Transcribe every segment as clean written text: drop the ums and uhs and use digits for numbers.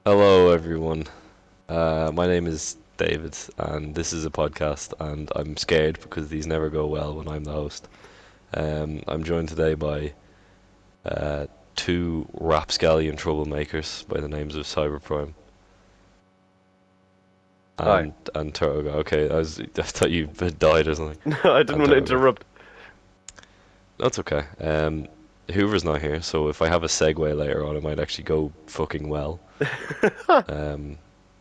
Hello, everyone. My name is David, and this is a podcast, and I'm scared because these never go well when I'm the host. I'm joined today by uh, two rapscallion troublemakers by the names of Cyberprime Hi. and Turtle. Okay, I thought you had died or something. No, I didn't And want to Turtle. interrupt. That's okay. Hoover's not here, so if I have a segue later on, it might actually go fucking well. Um,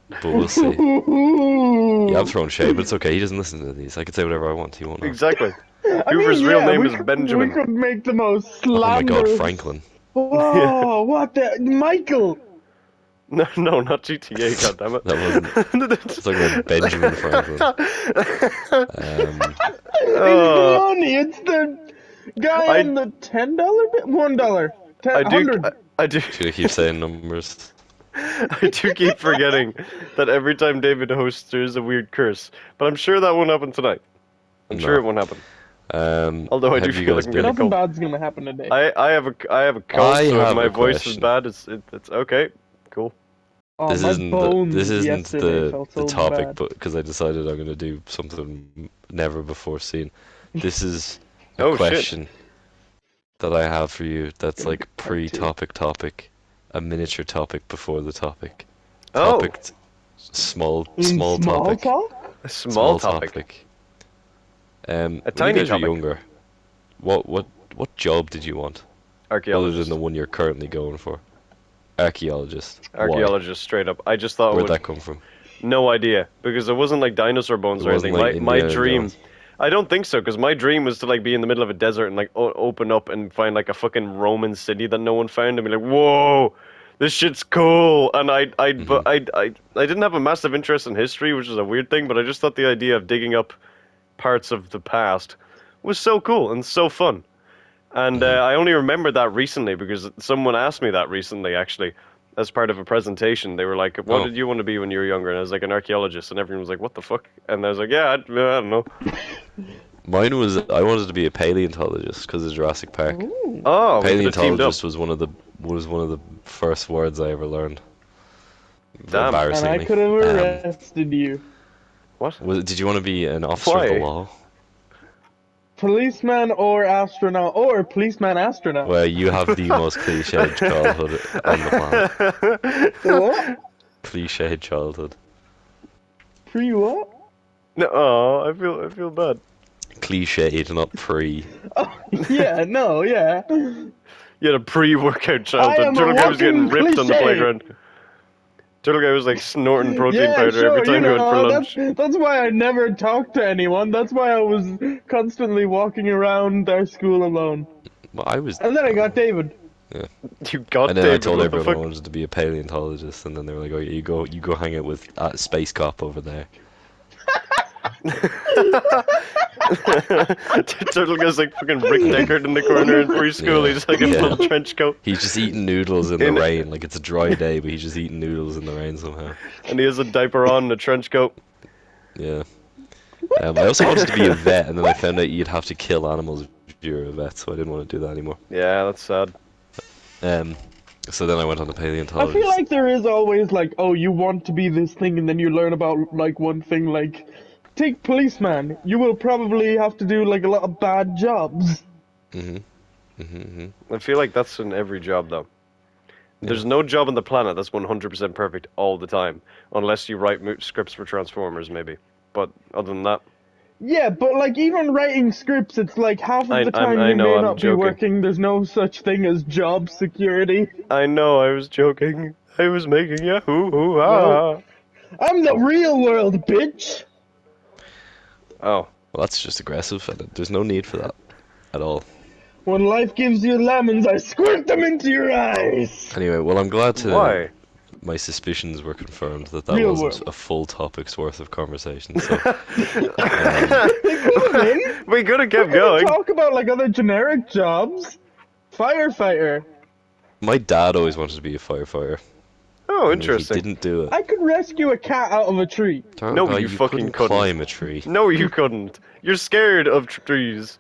but we'll see. Yeah, I'm throwing shade, but it's okay. He doesn't listen to these. I can say whatever I want. He won't know. Exactly. I Hoover's mean, real yeah, name we is we Benjamin. could make the most Oh my God, slanderous. Franklin. Yeah. Whoa, what the Michael? No, not GTA, goddammit. That wasn't. It's talking about Benjamin Franklin. It's Uh, money. It's the guy I- on the $10 bit, $1, I do, 100. I do, Should I keep saying numbers? I do keep forgetting that every time David hosts, there's a weird curse. But I'm sure that won't happen tonight. I'm sure it won't happen. Although I do have you feel guys like I'm been? getting Nothing cold. bad's gonna happen today. I have a cold, I so if have my a voice is question. bad, it's okay. Cool. Oh, This my isn't bones this isn't yesterday felt the so topic, bad. but because I decided I'm gonna do something never before seen. This is a Oh, shit. question that I have for you. That's Gonna like be part two. pre-topic, a miniature topic before the topic. Oh, Topic, small Small topic. talk? a small topic. When you tiny guys were topic. younger, what job did you want other than Archaeologist. the one you're currently going for? Archaeologist. Why? Archaeologist, straight up. I just thought it Where'd would. that come from? No idea, because it wasn't like dinosaur bones It or wasn't anything. like My Indiana dream. Jones. I don't think so, because my dream was to like be in the middle of a desert and like open up and find like a fucking Roman city that no one found and be like, whoa, this shit's cool. And but I didn't have a massive interest in history, which is a weird thing, but I just thought the idea of digging up parts of the past was so cool and so fun. And I only remembered that recently because someone asked me that recently, actually, as part of a presentation. They were like, "What Oh. did you want to be when you were younger?" And I was like, "An archaeologist." And everyone was like, "What the fuck?" And I was like, "Yeah, I don't know." Mine was I wanted to be a paleontologist because of Jurassic Park. Ooh. Oh, we could have teamed up. Paleontologist was one of the first words I ever learned. Damn. And I Embarrassingly. could have arrested you. What? Did you want to be an officer Why? of the law? Policeman or astronaut, or policeman astronaut. Well, you have the most cliched childhood on the planet. What? Cliched childhood. Pre what? No, oh, I feel bad. Cliched, not pre. Oh, yeah, no, yeah. You had a pre-workout I childhood. am a Turtle Guy was getting walking ripped on the cliche. playground. Turtle Guy was like snorting protein Yeah, powder sure, every time he went for lunch. that's why I never talked to anyone. That's why I was constantly walking around our school alone. Well, I was. And then I got David. You got And then David, I told what everyone the I fuck? wanted to be a paleontologist, and then they were like, "Oh, you go hang out with Space Cop over there." Turtle Guy's like fucking Rick Deckard in the corner in preschool. Yeah. He's like in Yeah. full trench coat. He's just eating noodles in the In- rain, like it's a dry day, but he's just eating noodles in the rain somehow. And he has a diaper on and a trench coat. Yeah. I also wanted to be a vet, and then I found out you'd have to kill animals if you're a vet, so I didn't want to do that anymore. Yeah, that's sad. So then I went on to I paleontologist. feel like there is always like, oh, you want to be this thing, and then you learn about like one thing. Like, take policeman. You will probably have to do like a lot of bad jobs. I feel like that's in every job, though. There's no job on the planet that's 100% perfect all the time, unless you write scripts for Transformers, maybe. But other than that, Yeah, but like even writing scripts, it's like half of the time I you know, may I'm not joking. be working. There's no such thing as job security. I know I was joking. I was making yahoo hoo ha. I'm the real world, bitch. Oh, Well, that's just aggressive, and there's no need for that at all. When life gives you lemons, I squirt them into your eyes. Anyway, well, I'm glad to. why? My suspicions were confirmed that Real wasn't world. a full topic's worth of conversation. So, We could have kept We going. talk about like other generic jobs. Firefighter. my dad always wanted to be a firefighter. Oh, and interesting. He didn't do it. I could rescue a cat out of a tree. Turtle No, Guy, you fucking couldn't. climb a tree. No, you couldn't. You're scared of trees.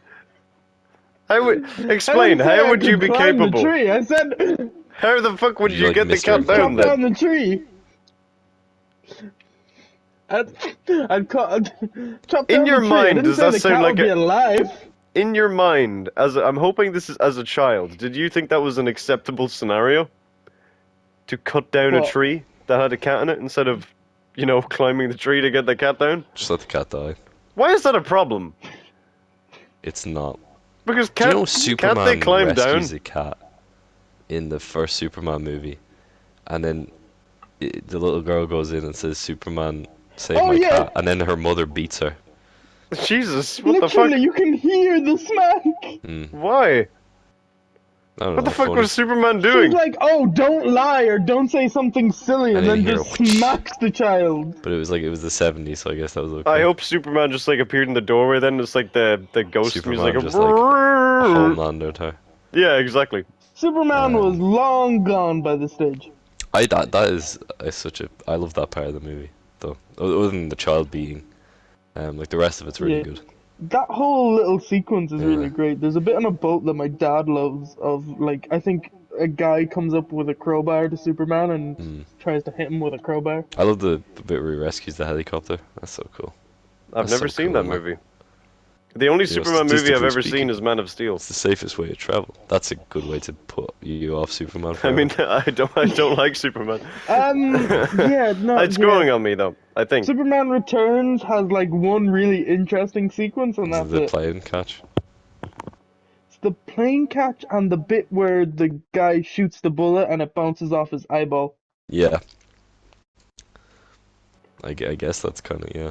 How would I explain? didn't say How I would you could be climb capable? The tree. I said How the fuck would You you like get the Mr. cat down chop down then? the tree. I'd chop In down your the tree. I mind, didn't does say that the sound cat like would be alive. In your mind, I'm hoping this is as a child, did you think that was an acceptable scenario? To cut down a What? tree that had a cat in it instead of, climbing the tree to get the cat down? Just let the cat die. Why is that a problem? It's not. Because Do you know can't they Superman climb rescues down? a cat in the first Superman movie, and then the little girl goes in and says, "Superman, save Oh my yeah, cat," and then her mother beats her. Jesus, what the literally, fuck? you can hear the smack. Why? I don't What the know, fuck funny. was Superman She's doing? like, "Oh, don't lie or don't say something silly," And and then then you hear just a whoosh. smacks the child. But it was the 70s, so I guess that was okay. I hope Superman just like appeared in the doorway then, it's like the ghost Superman music. just like homelanded her. Yeah, exactly. Superman was long gone by this stage. That is such a I love that part of the movie though. Other than the child being, like the rest of it's really Yeah. good. That whole little sequence is Yeah. really great. There's a bit on a boat that my dad loves of, like, I think a guy comes up with a crowbar to Superman and tries to hit him with a crowbar. I love the bit where he rescues the helicopter. That's so cool. I've That's never so seen cool, that man. movie. The only You know, Superman movie I've statistically ever speaking, seen is Man of Steel. It's the safest way to travel. That's a good way to put you off Superman. I Forever. mean, I don't like Superman. Yeah, no, It's growing on me though, I think. Superman Returns has, like, one really interesting sequence, and Is it that's the it. plane catch? It's the plane catch and the bit where the guy shoots the bullet and it bounces off his eyeball. Yeah. I guess that's kind of, yeah.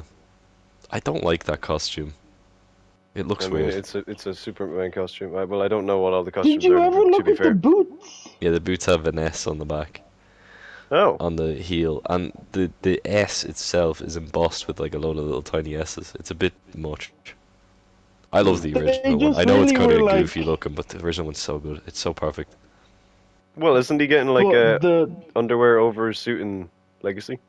I don't like that costume. It looks I mean, weird. it's a Superman costume. Well, I don't know what all the costumes Did you are, ever to look be at the fair. boots? Yeah, the boots have an S on the back, Oh, on the heel, and the S itself is embossed with like a load of little tiny S's. It's a bit much. I love the They original one. just I know it's really kind of were, like- goofy looking, but the original one's so good. It's so perfect. well, isn't he getting like Well, a underwear over his suit in Legacy?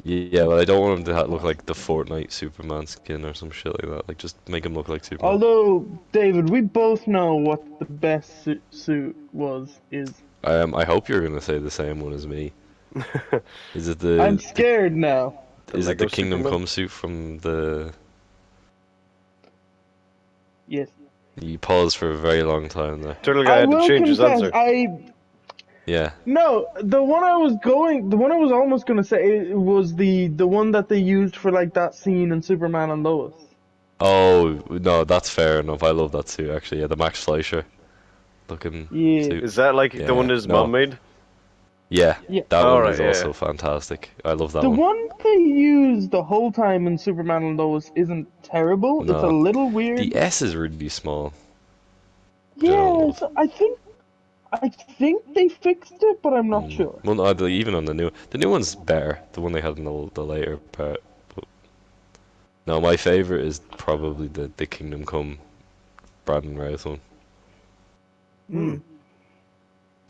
Yeah, but I don't want him to look like the Fortnite Superman skin or some shit like that. Like, just make him look like Superman. Although, David, we both know what the best suit is. I hope you're gonna say the same one as me. Is it the? I'm scared now. Is it Lego the Kingdom Superman? Come suit from the? Yes. You paused for a very long time there. Turtle guy I had to will change his confess, answer. Yeah. No, the one I was almost gonna say it was the one that they used for, like, that scene in Superman and Lois. Oh no, that's fair enough. I love that suit actually. Yeah, the Max Fleischer looking Yeah. suit. Is that like the one Yeah, his no. mom made? Yeah, Yeah. that one Alright, is yeah. also fantastic. I love that The one. one they used the whole time in Superman and Lois isn't terrible. It's a No. little weird. The S is really small. I don't Yeah, love. so I think they fixed it, but I'm not sure. Well, no, even on the new one's better. The one they had in the later part. But no, my favorite is probably the Kingdom Come Brandon Routh one. Mm.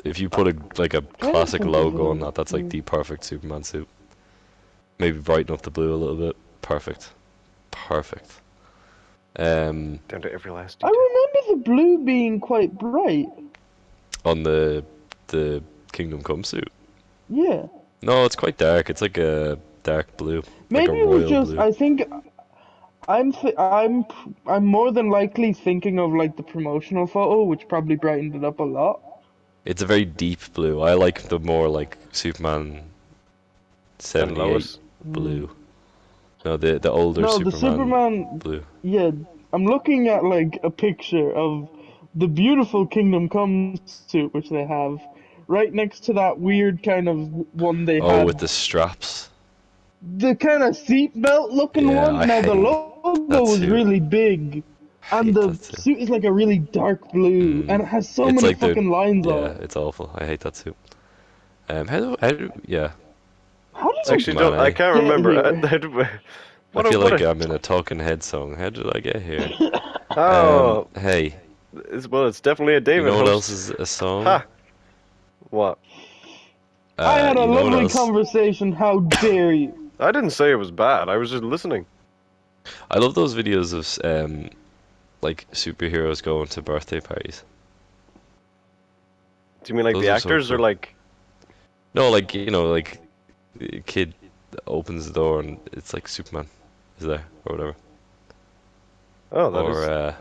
If you put a classic think logo there's on that, that's like the perfect Superman suit. Maybe brighten up the blue a little bit. Perfect. Perfect. Down to every last I detail. remember the blue being quite bright. On the Kingdom Come suit. Yeah. No, it's quite dark. It's like a dark blue. Maybe like a it was royal just. blue. I think I'm more than likely thinking of, like, the promotional photo, which probably brightened it up a lot. It's a very deep blue. I like the more like Superman 78 Lois? blue. No, the older No, Superman, the Superman. blue. Yeah, I'm looking at, like, a picture of the beautiful Kingdom Come suit, which they have, right next to that weird kind of one they Oh, had. with the straps. The kind of seatbelt looking Yeah, one. I Now the hate logo that was suit. really big, and hate the that suit. suit is like a really dark blue, and it has so It's many like the- fucking lines on Yeah, it. it's awful. I hate that suit. Yeah. How did Actually, Superman, don't. I can't get remember. here? I feel like I'm in a Talking Head song. How did I get here? Oh, Hey, it's definitely a you David know what host. else is a song? Ha! What? I had a you know what lovely else? conversation. How dare you? I didn't say it was bad. I was just listening. I love those videos of like superheroes going to birthday parties. Do you mean like Those the are so actors or cool. like? No, like like opens the door and it's like Superman is there or whatever. Oh, that Or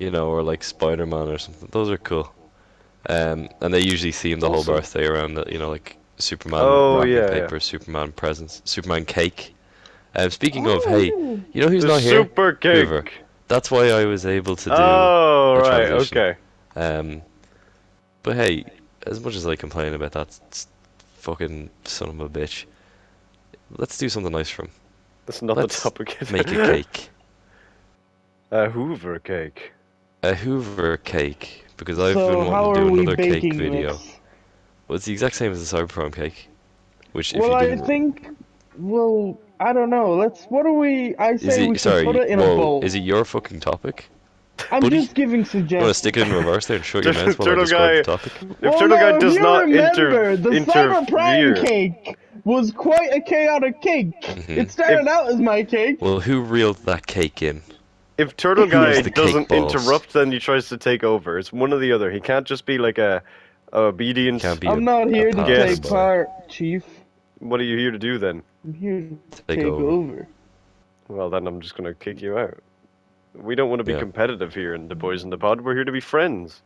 is. or like Spider-Man or something. Those are cool. And they usually theme the whole Also- birthday around it, like Superman Oh, wrapping yeah, paper, Superman presents, Superman cake. Speaking of, Oh, hey, really? you know who's The not here? super Hoover. cake. That's why I was able to do Oh, a right. transition. Okay. But hey, as much as I complain about that fucking son of a bitch, let's do something nice for him. That's not Let's the topic. make a cake. A Hoover cake. A Hoover cake, because I've So been how wanting to are do we another cake baking video. this? Well, it's the exact same as the cyberpunk cake, which if Well, you I didn't, think. Well, I don't know. What do we? I is say we it should put sorry? it in a Whoa, bowl. is it your fucking topic? I'm buddy? just giving You want to suggestions. stick it in reverse there and shut your mouth while I Turtle describe guy. the topic? If Well, Turtle Guy no, does if you not remember, the cyber prime interfere. cake was quite a chaotic cake. It started out as my cake. Well, who reeled that cake in? If Turtle Guy Here's the cake doesn't balls. interrupt, then he tries to take over. It's one or the other. He can't just be like a obedient. Can't be I'm not here to pal guest. take somebody. part, Chief. What are you here to do then? I'm here to Take take over. over. Well, then I'm just gonna kick you out. We don't want to be Yeah. competitive here in the Boys in the Pod. We're here to be friends.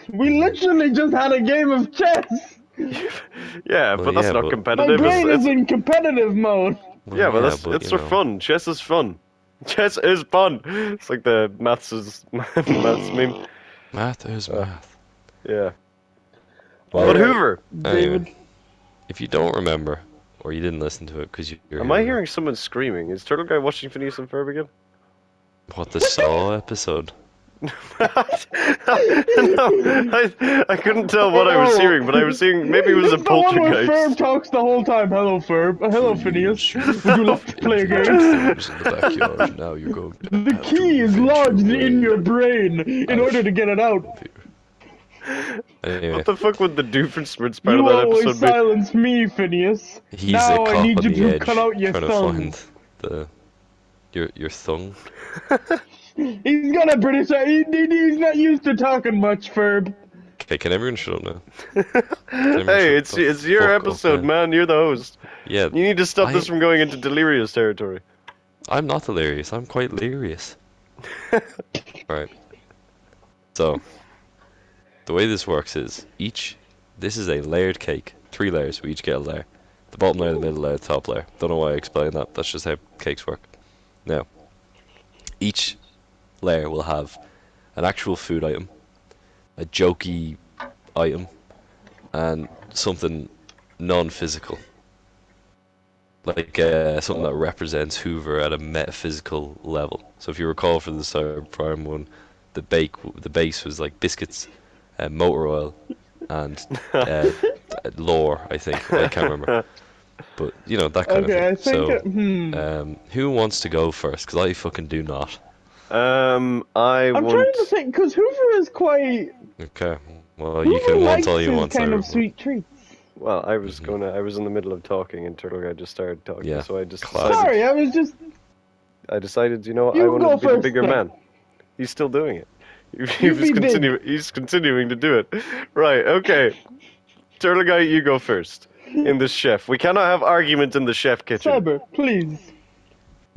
We literally just had a game of chess. Yeah, Well, but that's yeah, not but- My competitive. brain It's, is in competitive mode. Well, yeah, but that's but, it's you for know, fun. Chess is fun. Chess is fun. It's like the maths is maths meme. Math is math. Yeah. Well, But Alright, Hoover, David. Anyway, if you don't remember or you didn't listen to it because you're am I hearing someone screaming? Is Turtle Guy watching Phineas and Ferb again? what the Saw episode? No, I couldn't tell what I was hearing, but I was hearing maybe it was a It's the one where Ferb poltergeist. talks the whole time. Hello, Ferb. Hello, Phineas. Would you like to play a game? Things in the backyard. Now you're going to The have to key is avenge lodged your in way your brain in out order to get it out. of here. Anyway, What the fuck would the Doofenshmirtz part You of that always episode be? silence me, Phineas. he's now a cop I need on you the to edge cut out your trying to thumb. find your thumb. He's got a British. He's not used to talking much, Ferb. Okay, can everyone shut up now? Everyone Hey, shut the it's your fuck up, episode, man. You're the host. Yeah, You need to stop I- this from going into delirious territory. I'm not delirious. I'm quite delirious. Right. So, the way this works is this is a layered cake. 3 layers. We each get a layer. The bottom layer, the middle layer, the top layer. Don't know why I explained that. That's just how cakes work. Now, each layer will have an actual food item, a jokey item, and something non-physical. Like something that represents Hoover at a metaphysical level. So if you recall for the Cyber Prime one, the base was like biscuits, motor oil, and lore. I think I can't remember, but that kind Okay, I of thing. think. So, who wants to go first? Because I fucking do not. I I'm want. trying to think because Hoover is quite. Okay. Well, you Hoover can likes want all you his want. kind of Cyber, sweet treats. Well, I was in the middle of talking, and Turtle Guy just started talking. Yeah, So I just classic. decided. Sorry, I was just. I decided, you know what? You I want go to be the first, bigger then. man. He's still doing it. You be big. He's continuing to do it. Right. Okay. Turtle Guy, you go first. In the chef. We cannot have argument in the chef kitchen. Cyber, please.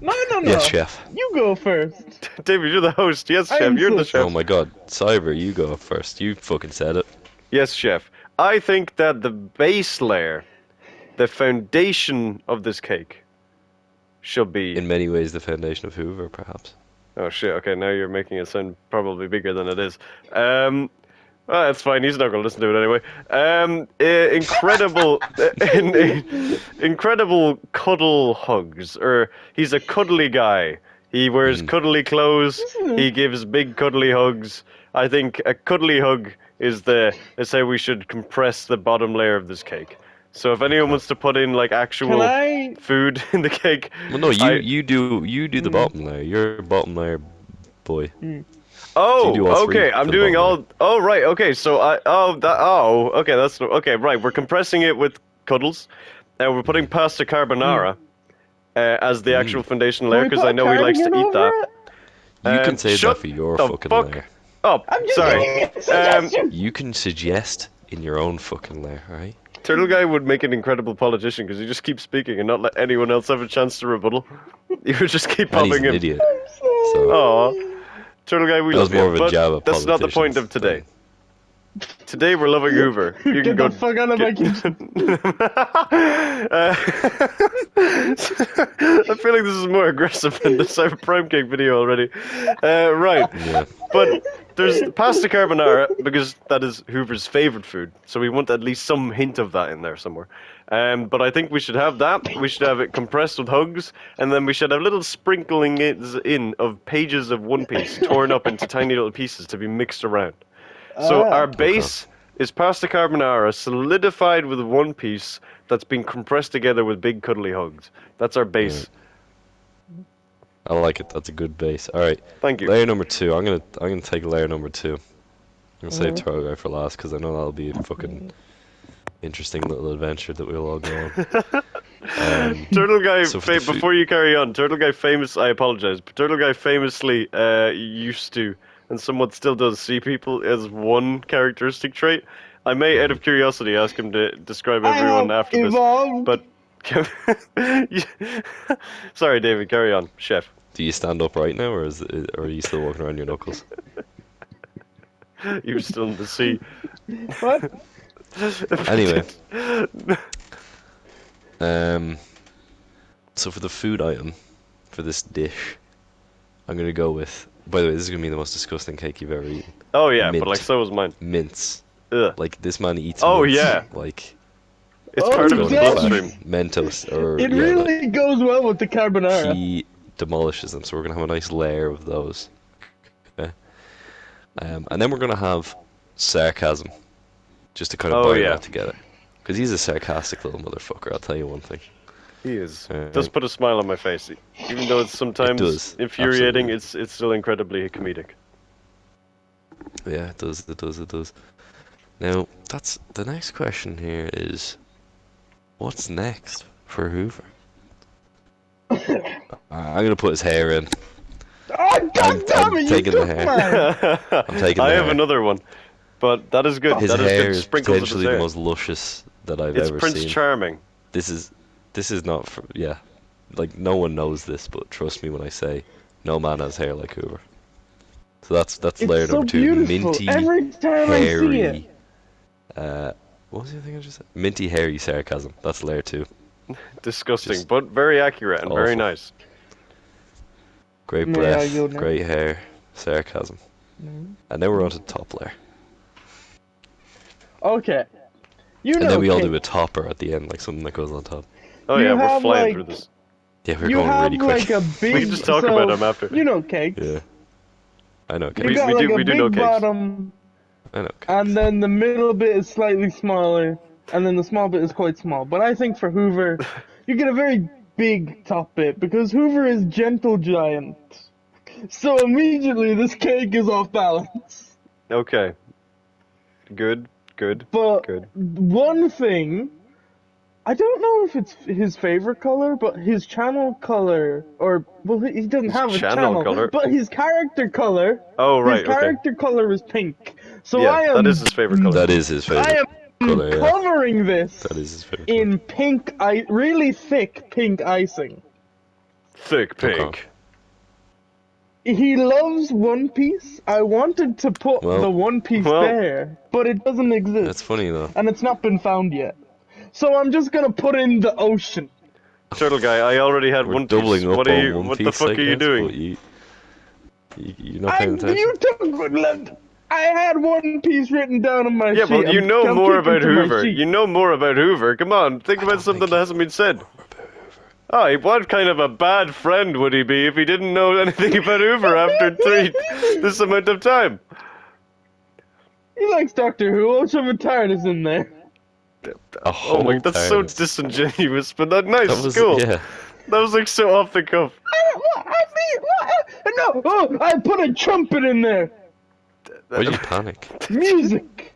No. Yes, chef. You go first. David, you're the host. Yes, I chef. You're the insist. chef. Oh my god, Cyber, you go first. You fucking said it. Yes, chef. I think that the base layer, the foundation of this cake, should be. In many ways, the foundation of Hoover, perhaps. Oh shit! Okay, now you're making it sound probably bigger than it is. Well, that's fine. He's not going to listen to it anyway. Incredible, incredible cuddle hugs. Or he's a cuddly guy. He wears cuddly clothes. He gives big cuddly hugs. I think a cuddly hug is how we should compress the bottom layer of this cake. So if anyone wants to put in like Can actual I? food in the cake, Well, no, I- you do the bottom layer. You're a bottom layer boy. Oh, You do all three okay. for I'm the doing bottom all. Oh, right. Okay. So okay. That's okay. Right. We're compressing it with cuddles, and we're putting pasta carbonara as the actual foundation layer Can we because put I know he likes to cardigan eat over that. it? You can say shut that for your the fucking fuck layer. Oh, I'm just sorry. giving you a suggestion. You can suggest in your own fucking layer, alright? Turtle Guy would make an incredible politician because he just keeps speaking and not let anyone else have a chance to rebuttal. He would just keep And he's popping an in. idiot. So Aw. Turtle Guy, we that was love more you. of a jab But at that's not the point of today. Today we're loving Hoover. You Get the fuck out of my kitchen. I feel like this is more aggressive than the Cyber Prime Cake video already. Right. Yeah. But there's pasta carbonara because that is Hoover's favorite food. So we want at least some hint of that in there somewhere. But I think we should have that. We should have it compressed with hugs, and then we should have little sprinkling in of pages of One Piece torn up into tiny little pieces to be mixed around. So our base is pasta carbonara solidified with One Piece that's been compressed together with big cuddly hugs. That's our base. I like it. That's a good base. All right. Thank you. Layer number 2. I'm gonna take layer number 2. I'm gonna save Turtle Guy for last because I know that'll be a fucking interesting little adventure that we'll all go on. Turtle Guy, so for the before you carry on, Turtle Guy I apologize, but Turtle Guy famously used to, and somewhat still does, see people as one characteristic trait. I may, out of curiosity, ask him to describe everyone after evolved. this. But sorry, David, carry on, chef. Do you stand up right now, or are you still walking around your knuckles? You're still in the sea. What? Anyway. So for the food item, for this dish, I'm gonna go with. By the way, this is gonna be the most disgusting cake you've ever eaten. Oh yeah, Mint. but like so was mine. Mince. Ugh. Like this man eats. Oh, mince, yeah. Like It's Oh, part of his yeah. bloodstream. Mentos, or It yeah, really goes well with the like, carbonara. he demolishes them. So we're gonna have a nice layer of those. Okay. And then we're gonna have sarcasm, just to kind of Oh, bind yeah. that together. Because he's a sarcastic little motherfucker. I'll tell you one thing. He is. Uh, Does put a smile on my face, even though it's sometimes does, infuriating. absolutely. It's still incredibly comedic. Yeah, it does. It does. It does. Now, that's the next question here is, what's next for Hoover? I'm gonna put his hair in. Oh, God damn it, you taking the took hair. mine! I'm taking I the have hair. another one, but that is good. His that is hair good. is Sprinkles of his potentially the hair. most luscious that I've It's ever Prince seen. Charming. This is not for, yeah. Like, no one knows this, but trust me when I say, no man has hair like Hoover. So that's It's layer so number 2. beautiful. Minty, Every time I see it. hairy. What was the other thing I just said? Minty, hairy sarcasm. That's layer 2. Disgusting, Just but very accurate and very awful. nice. Great May I breath, go now? great hair, sarcasm. And then we're on to the top layer. Okay. You know, And then we all Kate, do a topper at the end, like something that goes on top. Oh You yeah, we're have, flying like- through this. Yeah, we're you going have really quick. like a big. We can just talk so, about them after. You know, cakes. Yeah. I know, You okay. got we like do- a we do big know cakes. bottom, I know. Okay. and then the middle bit is slightly smaller, and then the small bit is quite small. But I think for Hoover, you get a very big top bit because Hoover is gentle giant. So immediately this cake is off balance. Okay. Good. But Good. one thing, I don't know if it's his favorite color, but his channel color, or well, he doesn't have a channel color? but his character color. Oh right. His Okay. character color is pink. So Yeah, I am. that is his favorite color. That is his favorite I am color, yeah. covering this That is his favorite color. in pink, really thick pink icing. Thick pink. Okay. He loves One Piece. I wanted to put Well- the One Piece well- there, but it doesn't exist. That's funny, though. And it's not been found yet. So I'm just gonna put in the ocean. Turtle Guy, I already had We're One doubling Piece. up What are on you? One What Piece, the fuck I are you guess, doing? but you're not paying attention. You took. I had One Piece written down on my Yeah, sheet. but you I'm know more kicking about to my Hoover. sheet. You know more about Hoover. Come on, think about something that hasn't been said. Oh, what kind of a bad friend would he be if he didn't know anything about Hoover after this amount of time? He likes Doctor Who. How much tired is in there? Oh my, that's so TARDIS. disingenuous, but not nice. That was, cool. yeah. That was like so off the cuff. No, oh, I put a trumpet in there. Why'd you panic? Music.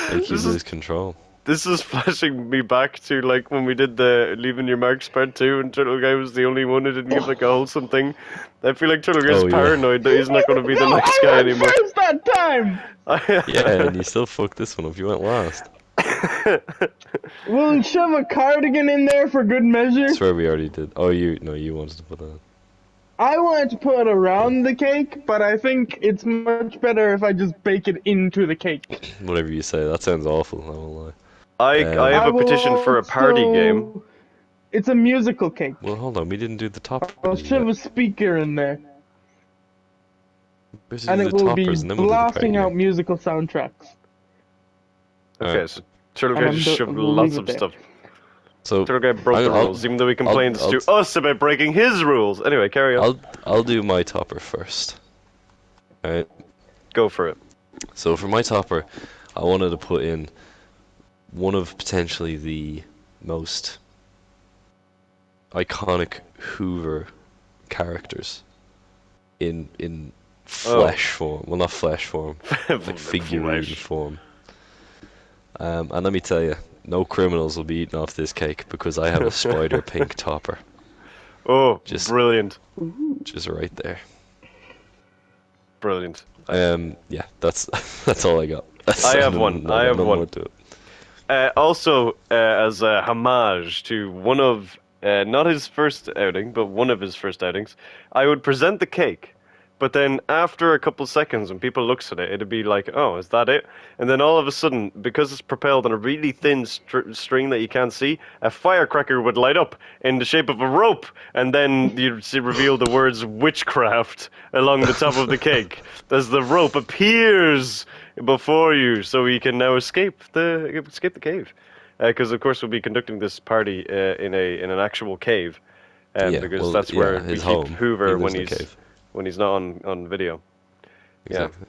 Like you This is- lose control. This is flashing me back to like when we did the Leaving Your Marks Part 2 and Turtle Guy was the only one who didn't give like a wholesome thing. I feel like Turtle Guy's Oh, yeah. paranoid that he's not going to be the No, next I guy went anymore. first that time. Yeah, and you still fucked this one up. You went last. We'll shove a cardigan in there for good measure. I swear we already did. Oh, you wanted to put that. I wanted to put it around the cake, but I think it's much better if I just bake it into the cake. Whatever you say. That sounds awful. I won't lie. I have I a will petition for a party also- game. It's a musical cake. Well, hold on. We didn't do the top. I'll shove a speaker in there, and and it will be and then we'll do the blasting party out game. musical soundtracks. Okay, Alright. so Turtle And Guy I'm just shoved we'll lots leave of it there. stuff. So Turtle Guy broke the I'll- rules, even though he complains I'll- to us about breaking his rules. Anyway, carry on. I'll do my topper first. Alright. Go for it. So for my topper, I wanted to put in one of potentially the most iconic Hoover characters in flesh form. Well, not flesh form, like figurine Flesh. form. And let me tell you, no criminals will be eating off this cake because I have a spider pink topper, Oh, Just- brilliant. just right there. Brilliant. Yeah, that's that's all I got. I have one. I have no one. more to it. Also, as a homage to one of, not his first outing, but one of his first outings, I would present the cake, but then after a couple seconds when people looks at it, it'd be like, oh, is that it? And then all of a sudden, because it's propelled on a really thin string that you can't see, a firecracker would light up in the shape of a rope, and then you'd reveal the words witchcraft along the top of the cake as the rope appears before you, so you can now escape the cave. Because of course we'll be conducting this party in an actual cave, Yeah, because well, that's yeah, where we his keep home. Hoover He when lives in a he's cave. when he's not on video. Exactly.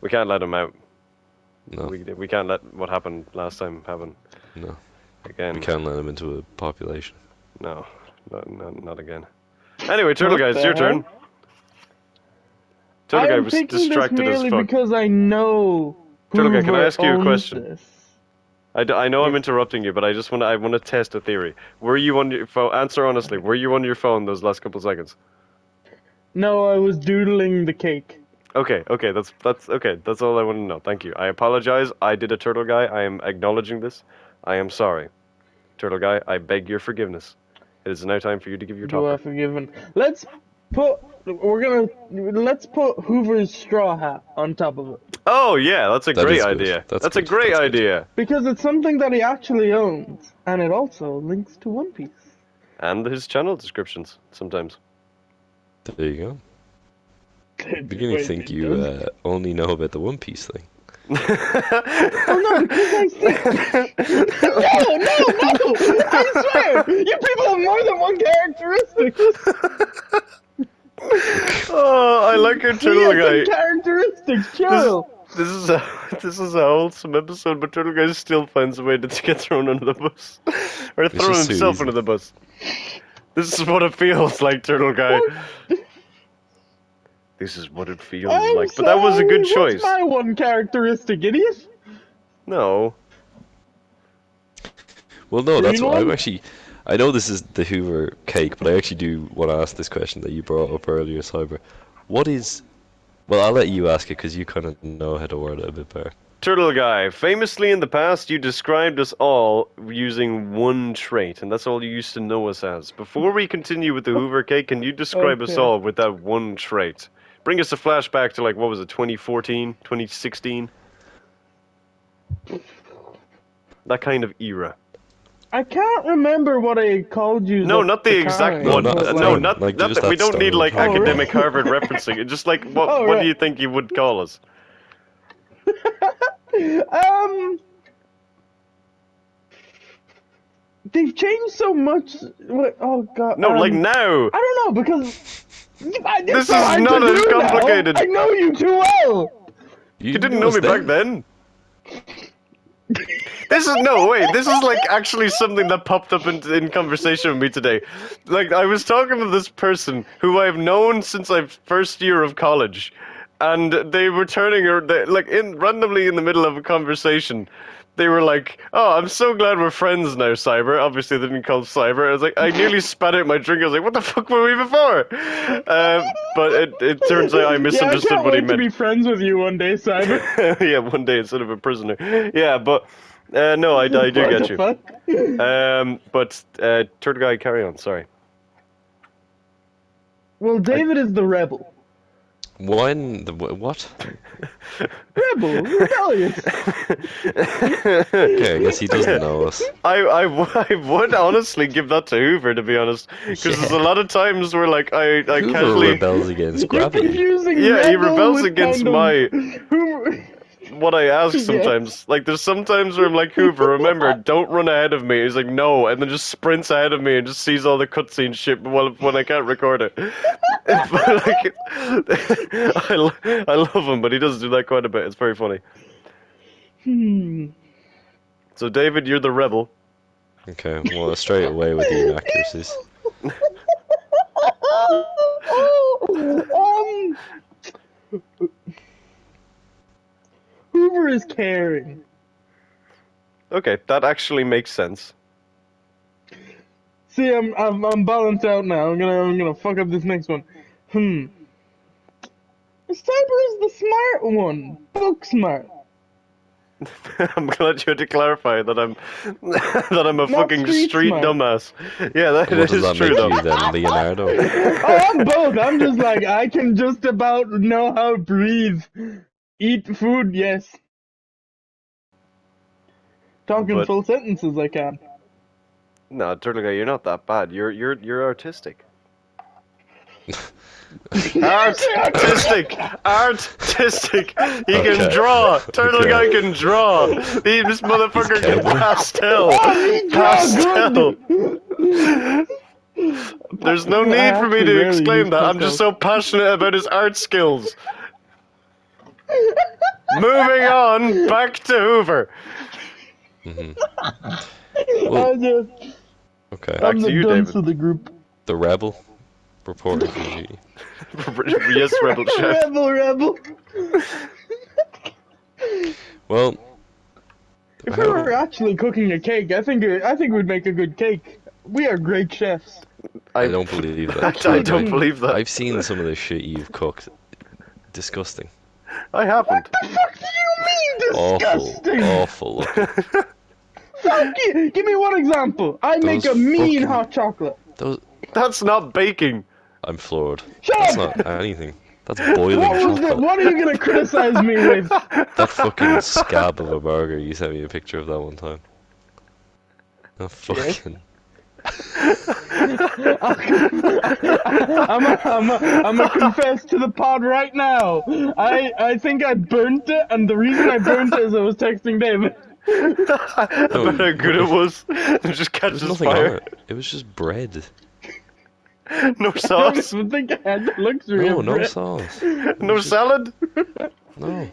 We can't let him out. No, We can't let what happened last time happen no. again. We can't let him into a population. No, not again. Anyway, Turtle What Guy, it's the your turn. hell? Turtle Guy I'm was picking distracted this as merely fuck. because I know Turtle Guy, can I Hoover ask you a owns question? this. I know I'm Yes. interrupting you, but I want to test a theory. Were you on your phone? Answer honestly. Were you on your phone those last couple seconds? No, I was doodling the cake. Okay, that's okay. That's all I want to know. Thank you. I apologize. I did a Turtle Guy. I am acknowledging this. I am sorry, Turtle Guy. I beg your forgiveness. It is now time for you to give your You are topper. forgiven. Let's put Hoover's straw hat on top of it Oh yeah, that's a That great is good. idea. That's That's a good. great That's good. idea. because it's something that he actually owns, and it also links to One Piece. And his channel descriptions sometimes. There you go. Beginning to Wait, think it you does? only know about the One Piece thing. Oh no, because I see. No! I swear, you people have more than one characteristic. Oh, I like your We Turtle have some Guy. characteristics, chill. This is a wholesome episode, but Turtle Guy still finds a way to get thrown under the bus, or throw just too himself easy. under the bus. This is what it feels like, Turtle Guy. This is what it feels I'm like. But that was a good sorry, choice. What's my one characteristic, idiot? No. Well, no, that's Green what I'm one? actually. I know this is the Hoover cake, but I actually do want to ask this question that you brought up earlier, Cyber. What is? Well, I'll let you ask it because you kind of know how to word it a bit better. Turtle Guy, famously in the past, you described us all using one trait, and that's all you used to know us as. Before we continue with the Hoover cake, can you describe us Okay. all with that one trait? Bring us a flashback to, like, what was it, 2014, 2016? That kind of era. I can't remember what I called you. No, at not the exact time, No, one. not but, at the No, time. not, Like, not just that. We that don't need, style. like, Oh, academic right. Harvard referencing. Just, like, what, Oh, what right. do you think you would call us? They've changed so much. What? Oh god. No, like, now! I don't know because. This so is hard not to as do now. complicated. I know you too well. You didn't know us me back then. This is no wait. This is like actually something that popped up in conversation with me today. Like I was talking to this person who I've known since my first year of college, and they were turning her like randomly in the middle of a conversation. They were like, "Oh, I'm so glad we're friends now, Cyber." Obviously, they didn't call Cyber. I was like, I nearly spat out my drink. I was like, "What the fuck were we before?" But it turns out I misunderstood yeah, I can't what he wait meant. to be friends with you one day, Cyber. Yeah, one day instead of a prisoner. Yeah, but No, I do What get the you. fuck? But Turtle Guy, carry on. Sorry. Well, David is the rebel. What? Rebel, rebellious. Okay, I guess he doesn't know us. I would honestly give that to Hoover, to be honest, because there's a lot of times where like I Hoover casually rebels against You're gravity. confusing Yeah, he rebel rebels with against kind of my Hoover. what I ask Yes. sometimes. Like there's sometimes where I'm like, Hoover, remember, don't run ahead of me. He's like, no, and then just sprints ahead of me and just sees all the cutscene shit when I can't record it. But, like, I love him, but he does do that quite a bit. It's very funny. So David, you're the rebel. Okay, well, straight away with the inaccuracies. Hoover is caring. Okay, that actually makes sense. See, I'm balanced out now. I'm gonna fuck up this next one. Cyber is the smart one. Book smart. I'm glad you had to clarify that I'm that I'm a Not fucking street street smart. dumbass. Yeah, that What does is that true make though. you then, Leonardo? Oh, I'm both. I'm just like, I can just about know how to breathe. Eat food, yes. Talking But- full sentences, I can. No, Turtle Guy, you're not that bad. You're artistic. Artistic! Artistic! He can Okay. draw! Turtle Okay. Guy can draw! This motherfucker can Kevin. pastel! He draws Pastel! good. There's no I need for me actually to rarely explain use that. I'm just so passionate about his art skills. Moving on, back to Hoover. Well, I'm just, okay. Back I'm to the you, dunce David. of the group. The rebel reporting for duty. Yes, Rebel Chef. Rebel. Well, If we were actually cooking a cake, I think we'd make a good cake. We are great chefs. I don't believe that. I don't believe that. I've seen some of the shit you've cooked. Disgusting. I haven't. The fuck do you mean disgusting? Awful. Fuck you. Give me one example. I make Those a mean fucking- hot chocolate. Those, That's not baking. I'm floored. Shut That's up! not anything. That's boiling What was chocolate. what are you gonna criticize me with? That fucking scab of a burger, you sent me a picture of that one time. Oh, fucking. I'm gonna confess to the pod right now. I think I burnt it, and the reason I burnt it is I was texting David. I bet how good it was. It just catches There's nothing on fire. it. It was just bread. No I don't sauce. even think I had the luxury No, of no bread. sauce. No salad. No.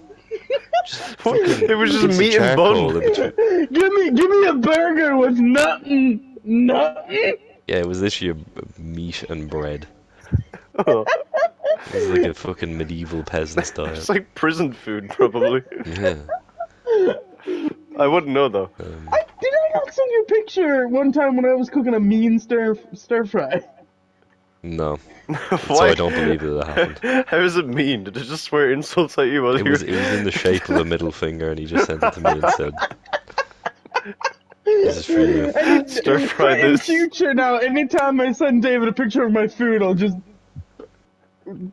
Just It fucking was just bits of meat and charcoal bun. in between. Give me a burger with nothing. Yeah, it was literally a meat and bread. Oh, It was like a fucking medieval peasant's diet. it's like prison food, probably. Yeah. I wouldn't know though. Did I not send you a picture one time when I was cooking a mean stir fry? No. Why? So I don't believe that happened. How does it mean? Did it just swear insults at you while It you was in the shape of a middle finger, and he just sent it to me and said, "This is for you." Stir fry In this. future now, anytime I send David a picture of my food, I'll just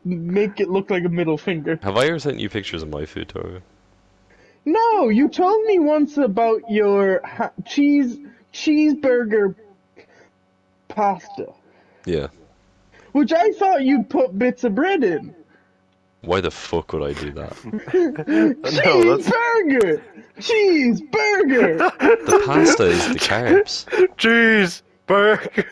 make it look like a middle finger. Have I ever sent you pictures of my food, Torgo? No, you told me once about your cheeseburger pasta, Yeah. which I thought you'd put bits of bread in. Why the fuck would I do that? No, that's Cheeseburger! The pasta is the carbs. cheeseburger.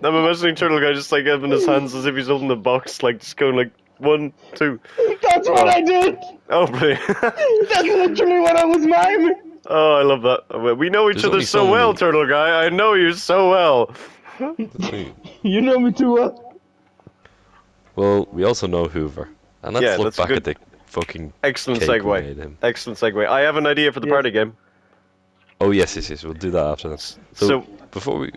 I'm imagining Turtle Guy just like having his hands as if he's holding the box, like just going like 1, 2. That's what I did! Oh, brilliant. That's literally what I was miming! Oh, I love that. We know each There's other only so so well, many- Turtle Guy. I know you so well. You know me too well. Well, we also know Hoover. And let's Yeah, look that's a back good- at the fucking Excellent cake we segue. made him. Excellent segue. I have an idea for the Yes. party game. Oh, yes. We'll do that after this. So- before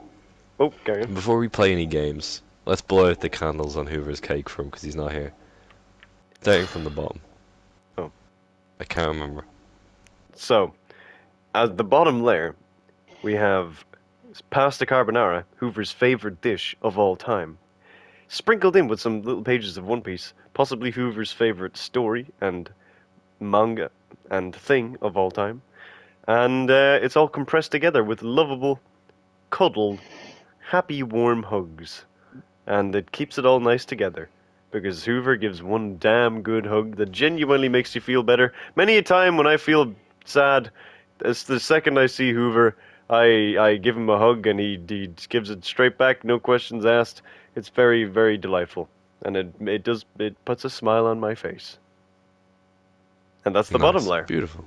Oh, carry on. we play any games, let's blow out the candles on Hoover's cake for him, because he's not here. Starting from the bottom. Oh. I can't remember. So, As the bottom layer, we have pasta carbonara, Hoover's favorite dish of all time, sprinkled in with some little pages of One Piece, possibly Hoover's favorite story and manga and thing of all time. And it's all compressed together with lovable, cuddled, happy, warm hugs. And it keeps it all nice together. Because Hoover gives one damn good hug that genuinely makes you feel better. Many a time when I feel sad, it's the second I see Hoover, I give him a hug and he gives it straight back, no questions asked. It's very, very delightful. And it puts a smile on my face. And that's the bottom layer. Beautiful.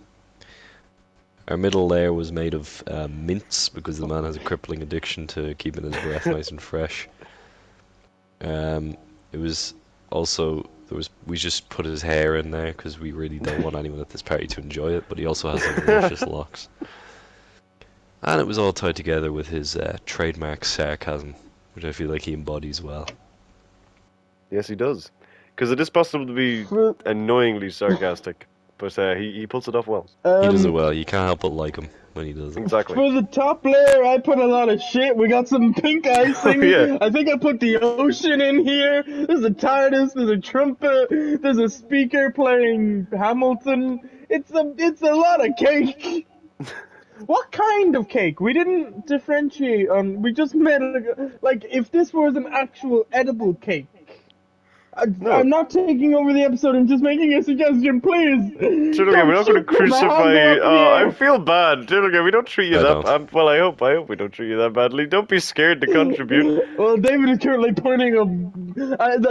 Our middle layer was made of mints because the man has a crippling addiction to keeping his breath nice and fresh. It was also we just put his hair in there because we really don't want anyone at this party to enjoy it. But he also has some luscious locks, and it was all tied together with his trademark sarcasm, which I feel like he embodies well. Yes, he does. Because it is possible to be annoyingly sarcastic, but he pulls it off well. He does it well. You can't help but like him when he does it. Exactly. For the top layer, I put a lot of shit. We got some pink icing. Yeah. I think I put the ocean in here. There's a TARDIS. There's a trumpet. There's a speaker playing Hamilton. It's a lot of cake. What kind of cake? We didn't differentiate on. We just made it like if this was an actual edible cake. I'm not taking over the episode. I'm just making a suggestion, please. Chilligan, we're not going to crucify. I feel bad, Chilligan. We don't treat you that. Well, I hope we don't treat you that badly. Don't be scared to contribute. Well, David is currently pointing up.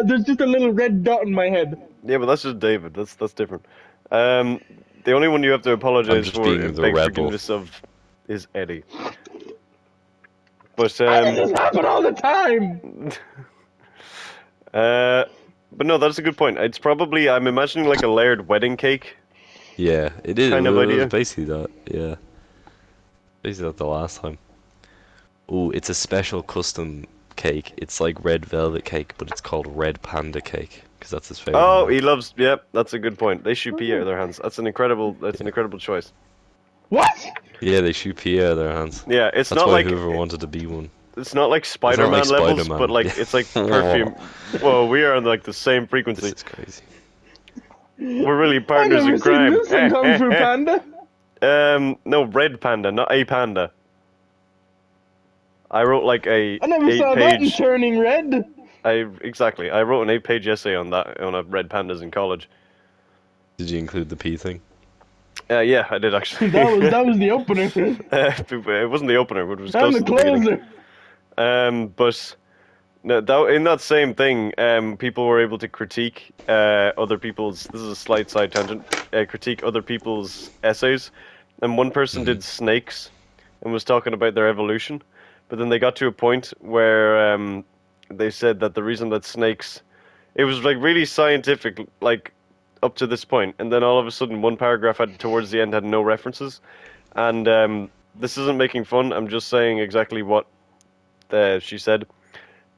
There's just a little red dot in my head. Yeah, but that's just David. That's different. The only one you have to apologize for and beg forgiveness of is Eddie. But This happen all the time. But no, that's a good point. It's probably, I'm imagining like a layered wedding cake. Yeah, it is. Kind of It idea. was basically that. Yeah, basically that the last time. Oh, it's a special custom cake. It's like red velvet cake, but it's called red panda cake because that's his favorite. Oh, he loves. Yep, that's a good point. They shoot pea out of their hands. That's an incredible choice. What? Yeah, they shoot pea out of their hands. Yeah, it's That's not why like Hoover wanted to be one. it's not like Spider-Man like levels, Spider-Man. but like it's like perfume. Whoa, we are on like the same frequency. This is crazy. We're really I partners never in seen crime. this in Kung Fu Panda. No, red panda, not a panda. I wrote like a I never saw that in 8-page. Turning Red. Exactly. I wrote an 8-page essay on that on a red pandas in college. Did you include the pea thing? Yeah, I did actually. That was the opener. It wasn't the opener, but it was I'm close the to the beginning. closer. But no, in that same thing, people were able to critique other people's. This is a slight side tangent. Critique other people's essays, and one person did snakes, and was talking about their evolution. But then they got to a point where they said that the reason that snakes, it was like really scientific, like up to this point, and then all of a sudden one paragraph towards the end had no references, and this isn't making fun. I'm just saying exactly what she said.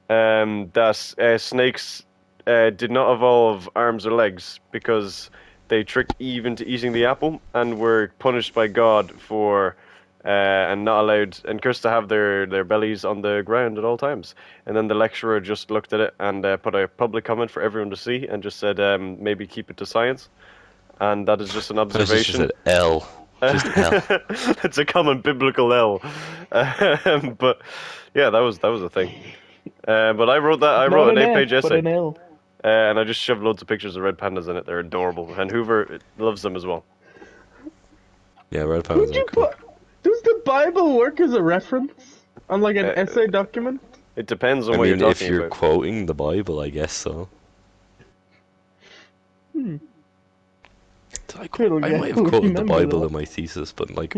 That snakes did not evolve arms or legs because they tricked Eve into eating the apple and were punished by God for and not allowed and cursed to have their bellies on the ground at all times. And then the lecturer just looked at it and put a public comment for everyone to see and just said maybe keep it to science. And that is just an observation. Just said L. Just L. It's a common biblical L. But yeah, that was a thing. But I wrote that. I wrote an 8-page essay, and I just shoved loads of pictures of red pandas in it. They're adorable, and Hoover loves them as well. Yeah, red pandas are cool. Does the Bible work as a reference on like an essay document? It depends on I what mean, you're if talking you're about. quoting the Bible, I guess so. I might have quoted the Bible in my thesis, but like,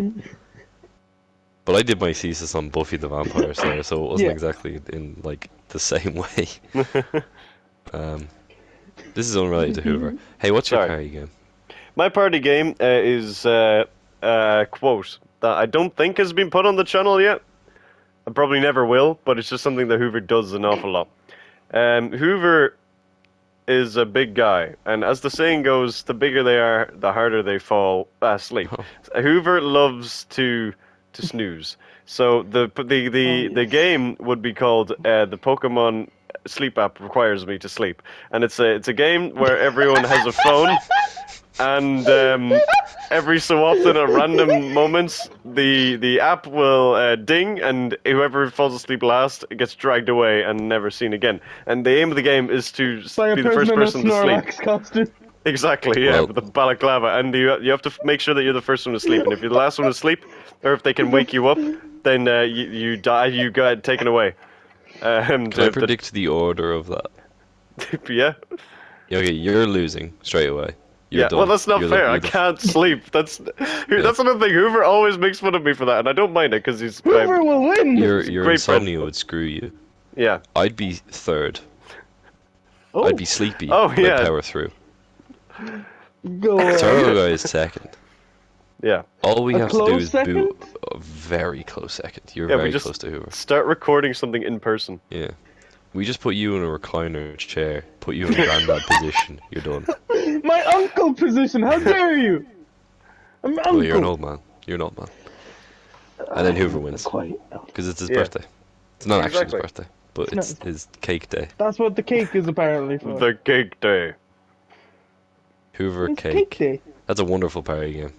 but I did my thesis on Buffy the Vampire Slayer, so it wasn't exactly in like the same way. This is unrelated to Hoover. Hey, what's your party game? My party game is a quote that I don't think has been put on the channel yet. I probably never will, but it's just something that Hoover does an awful lot. Hoover is a big guy, and as the saying goes, the bigger they are, the harder they fall asleep. Hoover loves to snooze. So the game would be called the Pokemon Sleep app requires me to sleep, and it's a game where everyone has a phone, and every so often at random moments the app will ding, and whoever falls asleep last gets dragged away and never seen again. And the aim of the game is to By a be the first person in a to sleep. Snorlax costume. Exactly, yeah, Well- with the balaclava, and you have to make sure that you're the first one to sleep. And if you're the last one to sleep, or if they can wake you up, then you die. You get taken away. Can I predict the order of that? Yeah. Okay, you're losing straight away. You're Yeah, done. well, that's not You're fair. I you're can't sleep. That's another thing. Hoover always makes fun of me for that, and I don't mind it because he's Hoover will win. Your great insomnia friend. would screw you. Yeah. I'd be third. Oh, I'd be sleepy. Oh, but I'd yeah. power through. go Turtle Guy is second. Yeah. All we A have to do close is second? boot a very close second. You're Yeah, we very just close to Hoover. start recording something in person. Yeah. We just put you in a recliner chair, put you in a granddad position. You're done. My uncle position. How dare you? I'm uncle. Well, you're an old man. You're an old man. And then Hoover wins. Quite. Because it's his Yeah. birthday. It's not actually Exactly. his birthday, but It's it's his cake day. That's what the cake is apparently for. The cake day. Hoover It's Cake. cake day. That's a wonderful party game.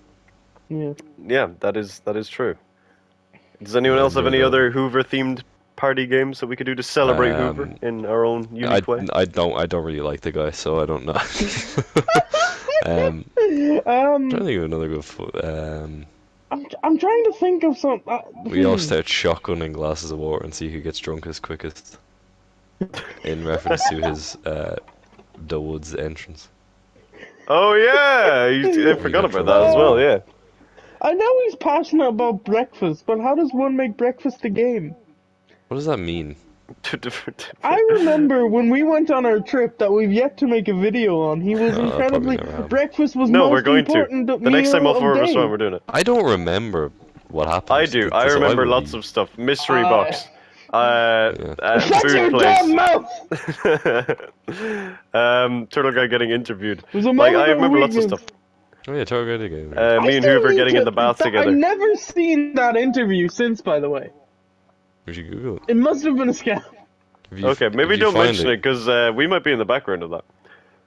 Yeah. Yeah, that is true. Does anyone Yeah, else have no any doubt. other Hoover themed party games that we could do to celebrate Hoover Um, in our own unique way? I don't really like the guy, so I don't know. I'm trying to think of another good. I'm trying to think of some. We all start shotgunning glasses of water and see who gets drunk as quickest. In reference to his the woods entrance. Oh yeah, I forgot about that as well. Yeah. I know he's passionate about breakfast, but how does one make breakfast a game? What does that mean? I remember when we went on our trip that we've yet to make a video on. He was No, that incredibly. probably never happened. Breakfast was No, most we're going to. important The next time meal off of Whoover day. Swan, we're doing it. I don't remember what happened. I do. I remember lots of stuff. Mystery box. Shut Food your place. damn mouth! Turtle Guy getting interviewed. There's a Like, moment I of remember lots of weakness. stuff. Oh yeah, Target again. Me I and still Hoover need getting to- in the bath together. I've never seen that interview since, by the way. We should Google it. It must have been a scam. If you- Okay, maybe if you don't find mention it because we might be in the background of that.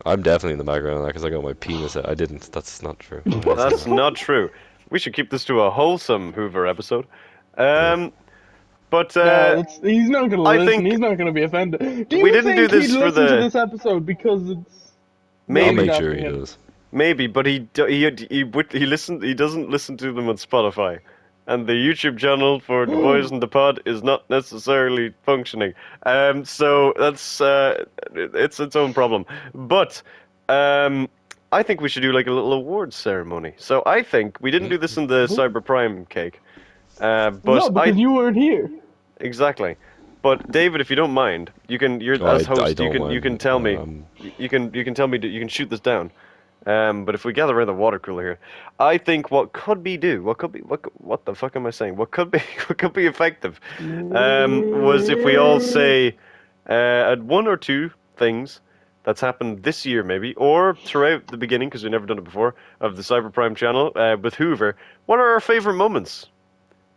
I'm definitely in the background of that because I got my penis out. I didn't. That's not true. That's not true. We should keep this to a wholesome Hoover episode. But He's not going to I listen. think- He's not going to be offended. Do you We didn't do think this he'd for listen the- to this episode because it's I'll maybe make not sure for he him. does. Maybe, but he listen. He doesn't listen to them on Spotify, and the YouTube channel for the boys in the pod is not necessarily functioning. So that's it's its own problem. But I think we should do like a little awards ceremony. So I think we didn't do this in the Cyber Prime cake, but no, because you weren't here. exactly. But David, if you don't mind, you're Oh, as I host. You don't can mind. tell me. Um, You can tell me that you can shoot this down. But if we gather around the water cooler here, I think what the fuck am I saying? What could be what could be effective was if we all say one or two things that's happened this year maybe, or throughout the beginning because we've never done it before of the Cyberprime channel with Hoover. What are our favorite moments?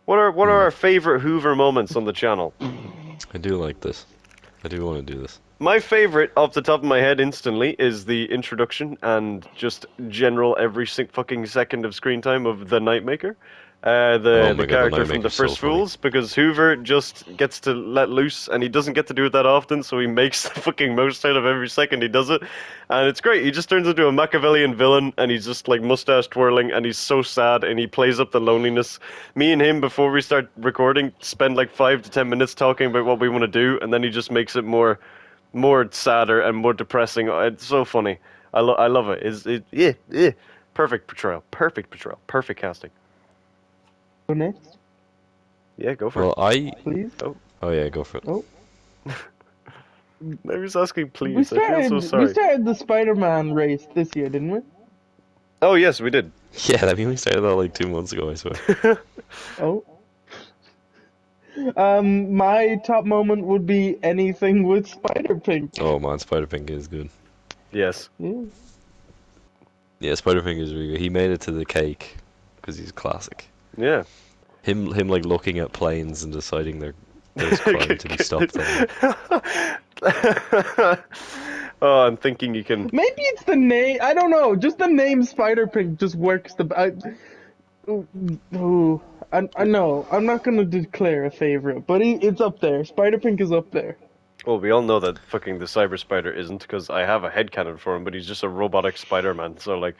What are our favorite Hoover moments on the channel? I do like this. I do want to do this. My favorite, off the top of my head, instantly, is the introduction and just general every fucking second of screen time of the Nightmaker, Oh the my God, the character from the Nightmaker's so First funny. Fools, because Hoover just gets to let loose, and he doesn't get to do it that often, so he makes the fucking most out of every second he does it, and it's great. He just turns into a Machiavellian villain, and he's just like mustache twirling, and he's so sad, and he plays up the loneliness. Me and him, before we start recording, spend like 5 to 10 minutes talking about what we want to do, and then he just makes it more sadder and more depressing. It's so funny. I love it. Yeah. Perfect portrayal. Perfect casting. Go next, Yeah, go for Well, I. please. Oh yeah, go for it. Oh. it. I was asking, We please. I feel so sorry. started the Spider-Man race this year, didn't we? Oh yes, we did. Yeah, I mean we started that like 2 months ago. I swear. Oh. My top moment would be anything with Spider-Pink. Oh man, Spider Pink is good. Yes. Yeah. Yeah, Spider-Pink is really good. He made it to the cake because he's classic. Yeah. Him like looking at planes and deciding there's crime to be stopped on. Oh, I'm thinking you can. Maybe it's the name. I don't know. Just the name Spider-Pink just works. I know. I'm not gonna declare a favorite, but it's up there. Spider-Pink is up there. Well, we all know that fucking the Cyber Spider isn't, because I have a headcanon for him, but he's just a robotic Spider-Man. So like,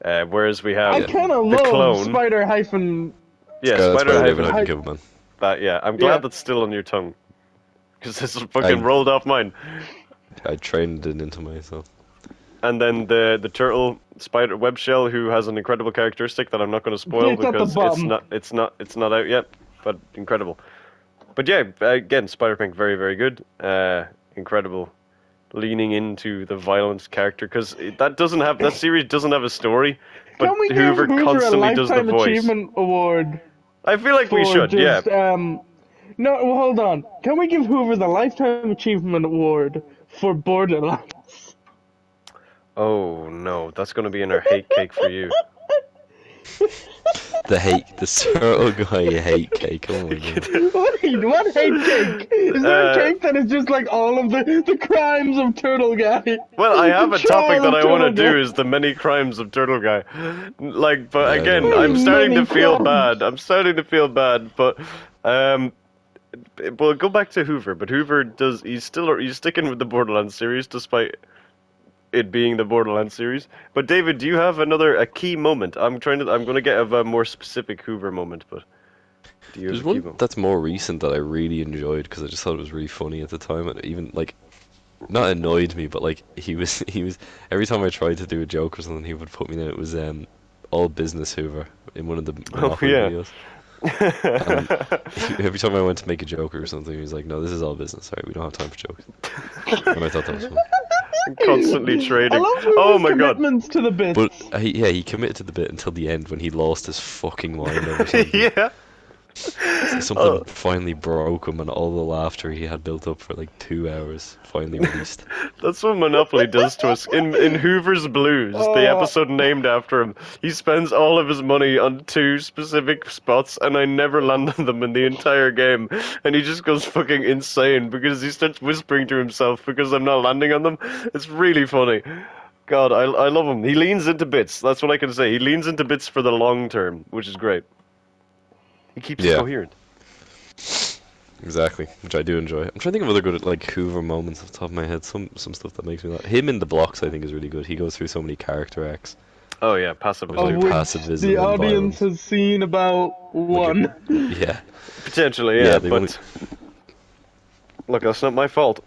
whereas we have I kind of the love clone. Spider hyphen. Yeah, That's Spider Spider David hyphen. Huggin That, yeah, I'm glad Yeah. that's still on your tongue, because this is fucking rolled off mine. I trained it into myself. And then the turtle spider web shell, who has an incredible characteristic that I'm not going to spoil It's at the because bottom. it's not out yet, but incredible. But yeah, again, Spider-Pink very very good, incredible, leaning into the violent character, because that series doesn't have a story, but Can we give Hoover Hoover a constantly does the lifetime voice. achievement award? I feel like we For should, yeah. just, No, well, hold on. Can we give Hoover the lifetime achievement award for Borderlands? Oh no, that's going to be in our hate cake for you. The turtle guy hate cake. Oh my god. What hate cake? Is there a cake that is just like all of the crimes of Turtle Guy? Well, I have a topic that I want to Turtle do Guy. is the many crimes of Turtle Guy. Like, but Yeah, again, yeah. I'm starting to Many feel crimes. bad. I'm starting to feel bad, but well, go back to Hoover. But Hoover he's sticking with the Borderlands series despite it being the Borderlands series. But David, do you have a key moment? I'm going to get a more specific Hoover moment, but do you There's have a key one moment? that's more recent that I really enjoyed because I just thought it was really funny at the time, and it even like not annoyed me, but like he was every time I tried to do a joke or something, he would put me in. It was all business Hoover in one of the Monopoly yeah. videos. Every time I went to make a joke or something, he was like, "No, this is all business. Sorry, we don't have time for jokes." And I thought that was funny. Constantly I trading. love Hoover's Oh my god. commitments to the bits. But he committed to the bit until the end when he lost his fucking mind over something. Yeah. Something finally broke him, and all the laughter he had built up for like 2 hours finally released. That's what Monopoly does to us. In Hoover's Blues, the Oh. episode named after him, he spends all of his money on 2 specific spots, and I never land on them in the entire game. And he just goes fucking insane because he starts whispering to himself because I'm not landing on them. It's really funny. God, I love him. He leans into bits. That's what I can say. He leans into bits for the long term, which is great. He keeps it Yeah. coherent. Exactly, which I do enjoy. I'm trying to think of other good like Hoover moments off the top of my head. Some stuff that makes me laugh. Him in the blocks, I think, is really good. He goes through so many character acts. Oh yeah, passive Of Of like which pacifism the and audience violence. has seen about one. Yeah, Potentially, Yeah, yeah, they but only- look, that's not my fault.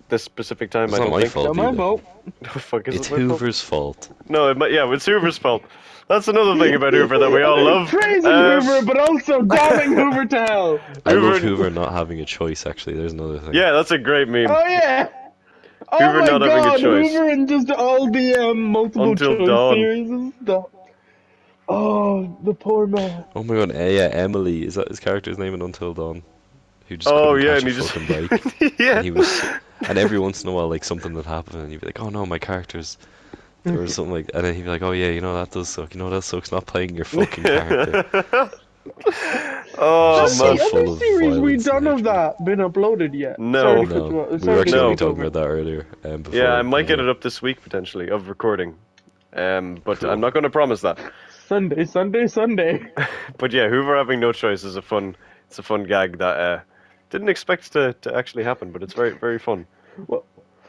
This specific time, It's I not don't my think. fault. Not my either. fault. Oh, fuck, is It's it my fault? Hoover's fault. No, it's Hoover's fault. That's another thing about Hoover that we all love. Praising Hoover, but also damning Hoover to hell. I love Hoover- Hoover not having a choice. Actually, there's another thing. Yeah, that's a great meme. Oh yeah. Oh Hoover my not having a god, choice. Hoover and just all the multiple Until choice dawn. series and stuff. Oh, the poor man. Oh my god, yeah, Emily is that his character's name in Until Dawn? Who just Oh couldn't yeah, catch and a he just fucking break. yeah. And he was, and every once in a while, like something would happen, and you'd be like, "Oh no, my character's," or something like, and then he'd be like, "Oh yeah, you know that does suck. You know that sucks not playing your fucking character." Oh Just man. so Has full any of series we violence done and of hatred. that been uploaded yet? No. Sorry to No, cut you off. we Sorry were to actually No. gonna be cut you talking off. about that earlier. Before, Yeah, I might get yeah. it up this week potentially of recording. But Cool. I'm not going to promise that. Sunday. But yeah, Hoover having no choice is a fun gag that didn't expect to actually happen, but it's very very fun.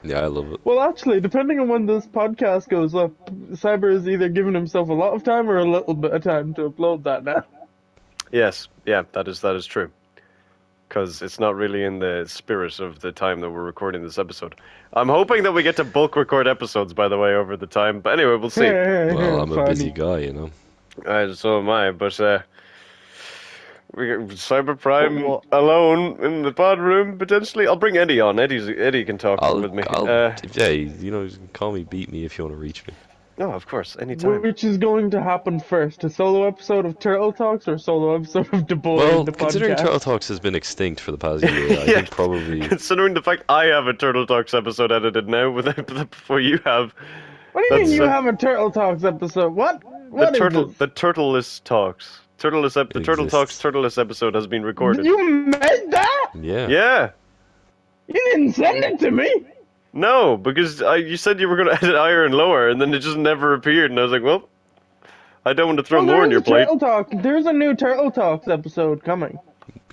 Yeah, I love it. Well, actually, depending on when this podcast goes up, Cyber is either giving himself a lot of time or a little bit of time to upload that now. Yes, yeah, that is true. Because it's not really in the spirit of the time that we're recording this episode. I'm hoping that we get to bulk record episodes, by the way, over the time. But anyway, we'll see. Well, I'm a Funny. busy guy, you know. So am I. But we got Cyber Prime What? alone in the pod room potentially. I'll bring Eddie on. Eddie can talk with me. Yeah, you know, you can call me, beat me if you want to reach me. No, of course, anytime. Which is going to happen first? A solo episode of Turtle Talks or a solo episode of The Boy, Well, the considering Turtle podcast? Talks has been extinct for the past year, I Yeah, think probably. considering the fact I have a Turtle Talks episode edited now before you have, What do you mean that's you have a Turtle Talks episode? What? the What is this? Turtleless Talks. The It Turtle Talks exists. Turtleless episode has been recorded. You made that? Yeah. Yeah. You didn't send it to me. No, because you said you were going to edit higher and lower, and then it just never appeared, and I was like, well, I don't want to throw more on your plate. There's a new Turtle Talks episode coming.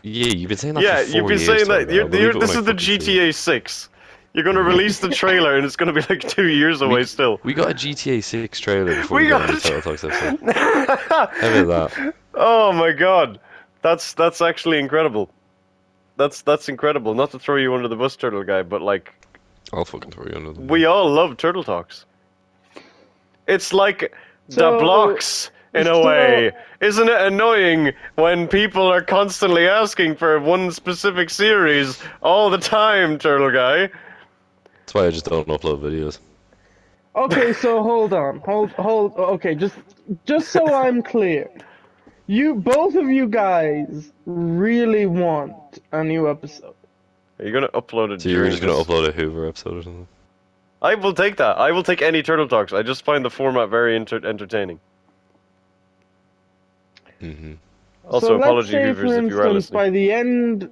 Yeah, you've been saying that Yeah, for 4 you've been years. saying that. Tyler. I'll believe it when This I is the fucking see it. GTA 6. You're going to release the trailer, and it's going to be like 2 years away still. We got a GTA 6 trailer before We we got got on the Turtle Talks episode. How about that? Oh my god, that's actually incredible. That's incredible. Not to throw you under the bus, Turtle Guy, but like I'll fucking throw you under the we all love Turtle Talks. It's like the So- blocks in a so- way. Isn't it annoying when people are constantly asking for one specific series all the time, Turtle Guy? That's why I just don't upload videos. Okay, so hold on, hold. Okay, just so I'm clear, both of you guys really want a new episode. Are you gonna upload it So you're during just gonna this? upload a Whoover episode or something? I will take that. I will take any Turtle Talks. I just find the format very entertaining. Mm-hmm. Also, so let's apology, say, Hoovers, for if you are instance, listening. by the end.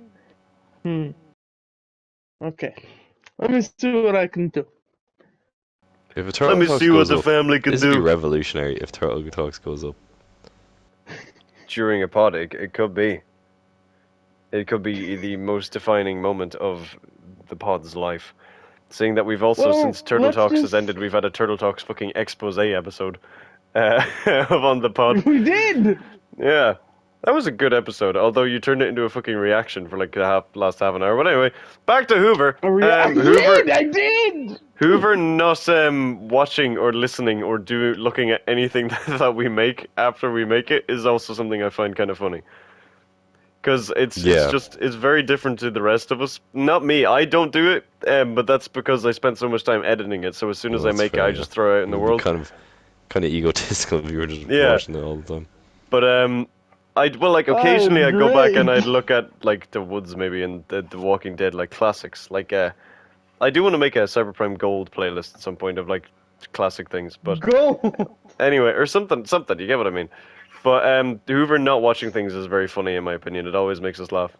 Okay, let me see what I can do. If a Turtle Let me Talks see what goes the up, family can this would be do. revolutionary if Turtle Talks goes up. During a pod, it could be. It could be the most defining moment of the pod's life. Seeing that we've also, Well, since Turtle let's Talks has just- ended, we've had a Turtle Talks fucking expose episode on the pod. We did. Yeah. That was a good episode, although you turned it into a fucking reaction for like the last half an hour. But anyway, back to Hoover. I did. Hoover not watching or listening or looking at anything that we make after we make it is also something I find kind of funny. Because it's very different to the rest of us. Not me, I don't do it, but that's because I spent so much time editing it. So as soon as I That's make it, fair, I yeah. just throw it out in the It'd be world. kind of egotistical if you were just Yeah. watching it all the time. But occasionally I'd go back and great. I'd look at like The Woods maybe and the Walking Dead like classics. Like I do want to make a Cyberprime Gold playlist at some point of like classic things. But Go. anyway, or something. You get what I mean. But Hoover not watching things is very funny in my opinion. It always makes us laugh.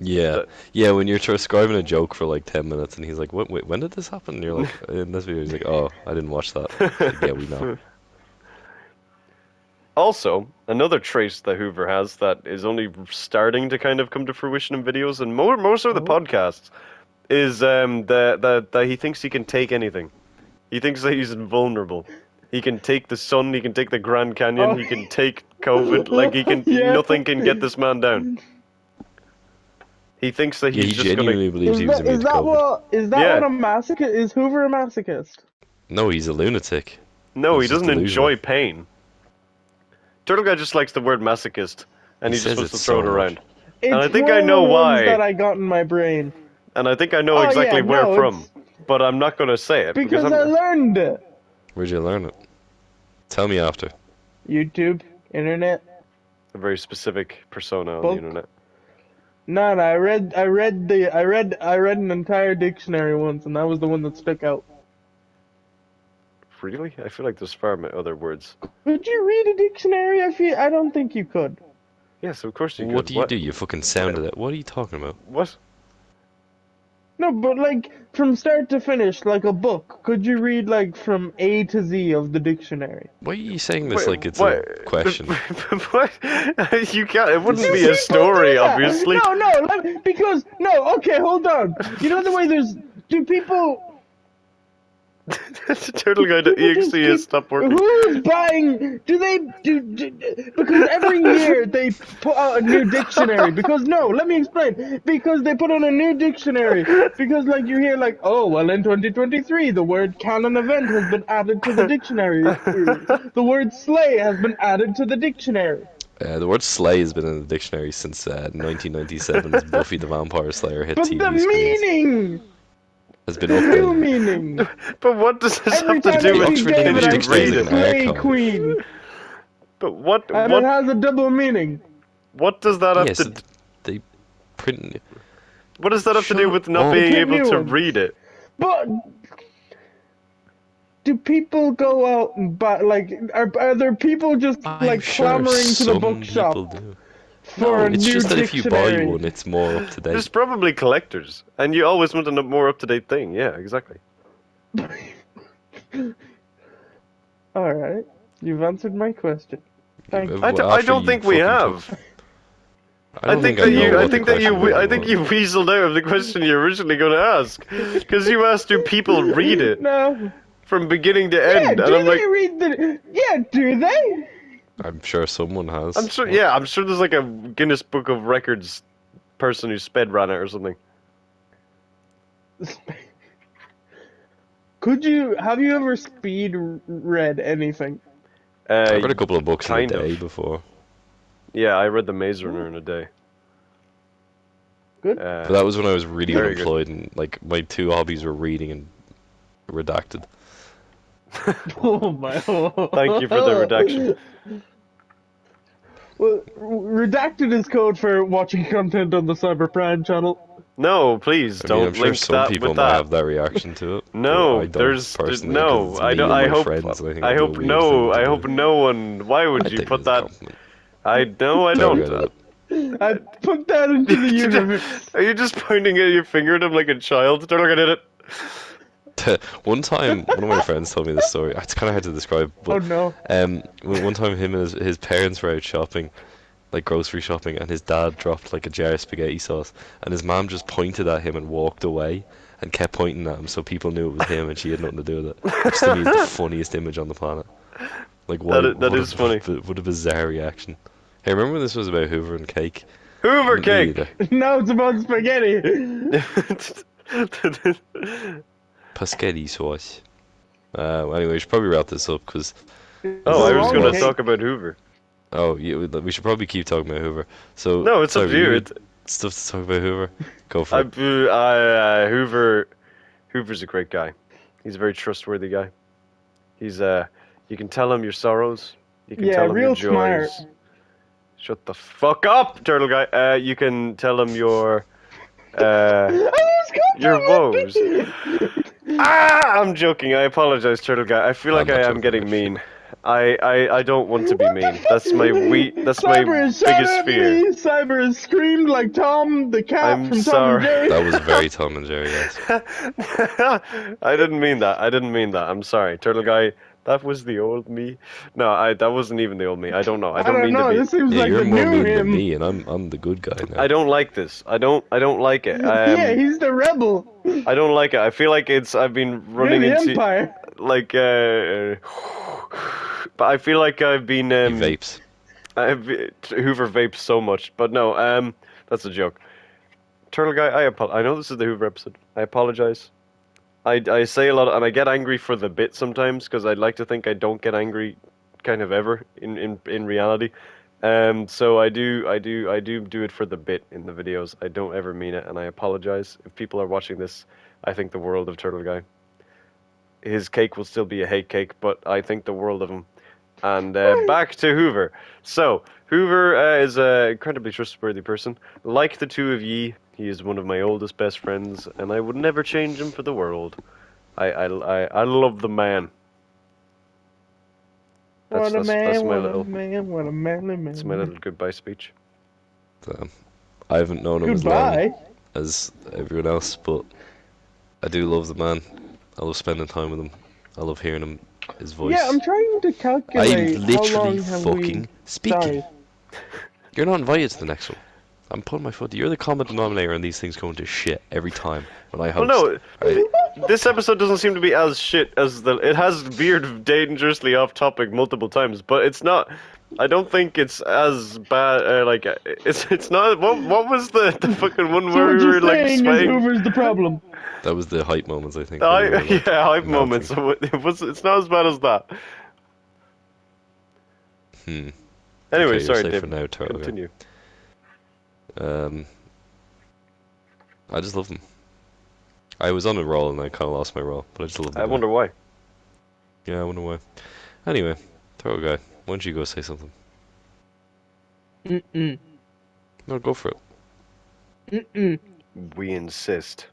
Yeah, That- yeah. When you're transcribing a joke for like 10 minutes and he's like, "Wait, when did this happen?" And you're like, in this video, he's like, "Oh, I didn't watch that." It's like, yeah, we know. Also, another trait that Hoover has that is only starting to kind of come to fruition in videos and most of the podcasts is that he thinks he can take anything. He thinks that he's invulnerable. He can take the sun, he can take the Grand Canyon, Oh. he can take COVID, like he can Yeah. nothing can get this man down. He thinks that Yeah, he's he just genuinely gonna believes he was immune to COVID. Yeah. what a masochist is? Hoover a masochist? No, he's a lunatic. No, He's he just doesn't delusional. enjoy pain. Turtle Guy just likes the word masochist and He he just says wants to it throw so it much. around. It's I think one I of know the ones why. that I got in my brain. And I think I know Oh, exactly yeah, where no, from, it's- but I'm not going to say it Because I'm, I learned it. Where'd you learn it? Tell me after. YouTube, internet. a very specific persona on Book. the internet. No, I read an entire dictionary once, and that was the one that stuck out. Really? I feel like there's far other words. Could you read a dictionary? I don't think you could. Yes, of course you could. What do you do? You fucking sounded it. What are you talking about? What? No, but like from start to finish, like a book. Could you read like from A to Z of the dictionary? Why are you saying this Wait, like it's what? a question? What? You can't. It wouldn't be People a story, do that. obviously. No. Okay, hold on. You know the way do people? Turtle Guy People just EXE keep- has stopped working. Who's buying? Because every year they put out a new dictionary. Because let me explain. Because they put out a new dictionary. Because like you hear like, oh well, in 2023 the word canon event has been added to the dictionary. The word slay has been added to the dictionary. The word slay has been in the dictionary since 1997's Buffy the Vampire Slayer hit But TV the screens. meaning. has been New updated. meaning. But what does this Every have to time do I with see Oxford David, English I Dictionary see is read like it? an Slay archive. Queen. But what And it has a double meaning. what does that have Yes, to they print. what does that have to do Shut with not up. being Print able new to ones. read it? But do people go out and buy, like, are there people just, I'm like, sure clamoring to the some bookshop people do. for No, a it's new just that if you buy dictionary? one, it's more up to There's date. probably collectors, and you always want a more up-to-date thing. Yeah, exactly. Alright, you've answered my question. Thank you. After I don't you think we fucking have. I don't think I know what the question really I think you was. weaseled out of the question you were originally going to ask, because you asked, do people read it No. from beginning to Yeah, end? And do I'm like, they read the... Yeah, do they? I'm sure someone has. I'm sure. Yeah, I'm sure there's like a Guinness Book of Records person who sped ran it or something. Have you ever speed read anything? I read a couple of books in a kind day of. before. Yeah, I read the Maze Runner in a day. Good. But that was when I was really Very good. unemployed and like my two hobbies were reading and redacted. Oh my. Thank you for the redaction. Well, redacted is code for watching content on the Cyberprime channel. No, please I mean, don't I'm sure link some that people with might that. have that reaction to it. but No, I don't there's personally. 'Cause no. it's I me don't. and I my hope. friends. I think I it'd be a hope weird no. thing to I do. hope no one. Why I would you think put it's a that? compliment. I no. I Sorry, don't. I put that into the universe. Are you just pointing at your finger at him like a child? Don't look at it. One time, one of my friends told me this story. It's kind of hard to describe, Oh but no. one time him and his parents were out shopping, like grocery shopping, and his dad dropped like a jar of spaghetti sauce, and his mom just pointed at him and walked away, and kept pointing at him so people knew it was him, and she had nothing to do with it. Which to me is the funniest image on the planet. Like, why? That is funny. What a bizarre reaction. Hey, remember when this was about Hoover and cake? Hoover Me Cake. neither. Now it's about spaghetti. Paschetti sauce. Anyway, we should probably wrap this up because. Oh, I was wrong going to cake. talk about Hoover. Oh, yeah, we should probably keep talking about Hoover. So No, it's up to you. Stuff to talk about Hoover. Go for it. Hoover's a great guy. He's a very trustworthy guy. He's you can tell him your sorrows. You can Yeah, tell him real your joys. smart. Shut the fuck up, turtle guy. You can tell him your woes. I'm joking. I apologize, turtle guy. I feel like I'm not I am joking, getting actually. mean. I don't want to be mean. That's my Cyber has shot biggest at fear. me. Cyber has screamed like Tom the cat I'm from Tom sorry. and Jerry. That was very Tom and Jerry, yes. I didn't mean that. I'm sorry, turtle guy. That was the old me. No, that wasn't even the old me. I don't know. I don't mean know. to be. This seems Yeah, like you're the more new mean than him. me, and I'm the good guy now. I don't like this. I don't like it. Yeah, he's the rebel. I don't like it. I feel like I've been running You're the into Empire. like but I feel like I've been He vapes. I've Hoover vapes so much. But no, that's a joke. Turtle guy, I know this is the Hoover episode. I apologize. I say a lot and I get angry for the bit sometimes because I'd like to think I don't get angry kind of ever in reality. So I do it for the bit in the videos. I don't ever mean it, and I apologize if people are watching this. I think the world of Turtle Guy. His cake will still be a hate cake, but I think the world of him. And back to Hoover. So Hoover is an incredibly trustworthy person. Like the two of ye, he is one of my oldest best friends, and I would never change him for the world. I love the man. That's my little manly man. that's my little goodbye speech. I haven't known him as long Goodbye. as everyone else, but I do love the man. I love spending time with him. I love hearing his voice. Yeah, I'm trying to calculate I'm how literally long have fucking we... speaking. Sorry. You're not invited to the next one. I'm putting my foot. You're the common denominator, and these things go into shit every time when I host. Well, no, Right? this episode doesn't seem to be as shit as it has veered dangerously off topic multiple times, but it's not. I don't think it's as bad. Like it's not. What was the fucking one So where what we you're were like saying is swaying? Hoover's the problem. That was the hype moments, I think. where we were, like, Yeah, hype melting. moments. So it's not as bad as that. Hmm. Anyway, Okay, you're sorry, safe Dave. for now, Turtle. Continue. I just love him. I was on a roll and I kind of lost my roll, but I just love the I guy. wonder why. Yeah, I wonder why. Anyway, throw a guy. Why don't you go say something? Mm-mm. No, go for it. Mm-mm. We insist.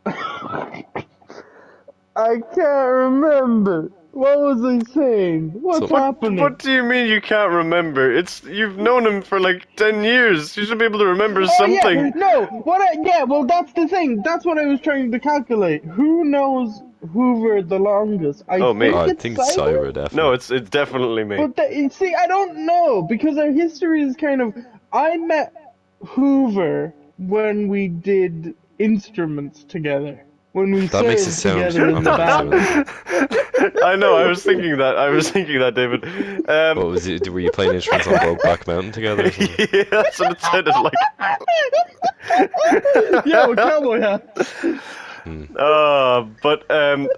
I can't remember. What was I saying? What's So- happening? What do you mean you can't remember? You've known him for like 10 years. You should be able to remember Oh something. yeah, no. Yeah, well that's the thing. That's what I was trying to calculate. Who knows Hoover the longest? I Oh, me. think Oh, I it's think Cyber. Cyber definitely. No, it's definitely me. But see, I don't know because our history is kind of. I met Hoover when we did instruments together. When we That makes it served sound together in the band. I know. I was thinking that, David. What was it? Were you playing instruments on Brokeback Mountain together or something? Yeah, that's what it sounded like. Yo, cowboy hat.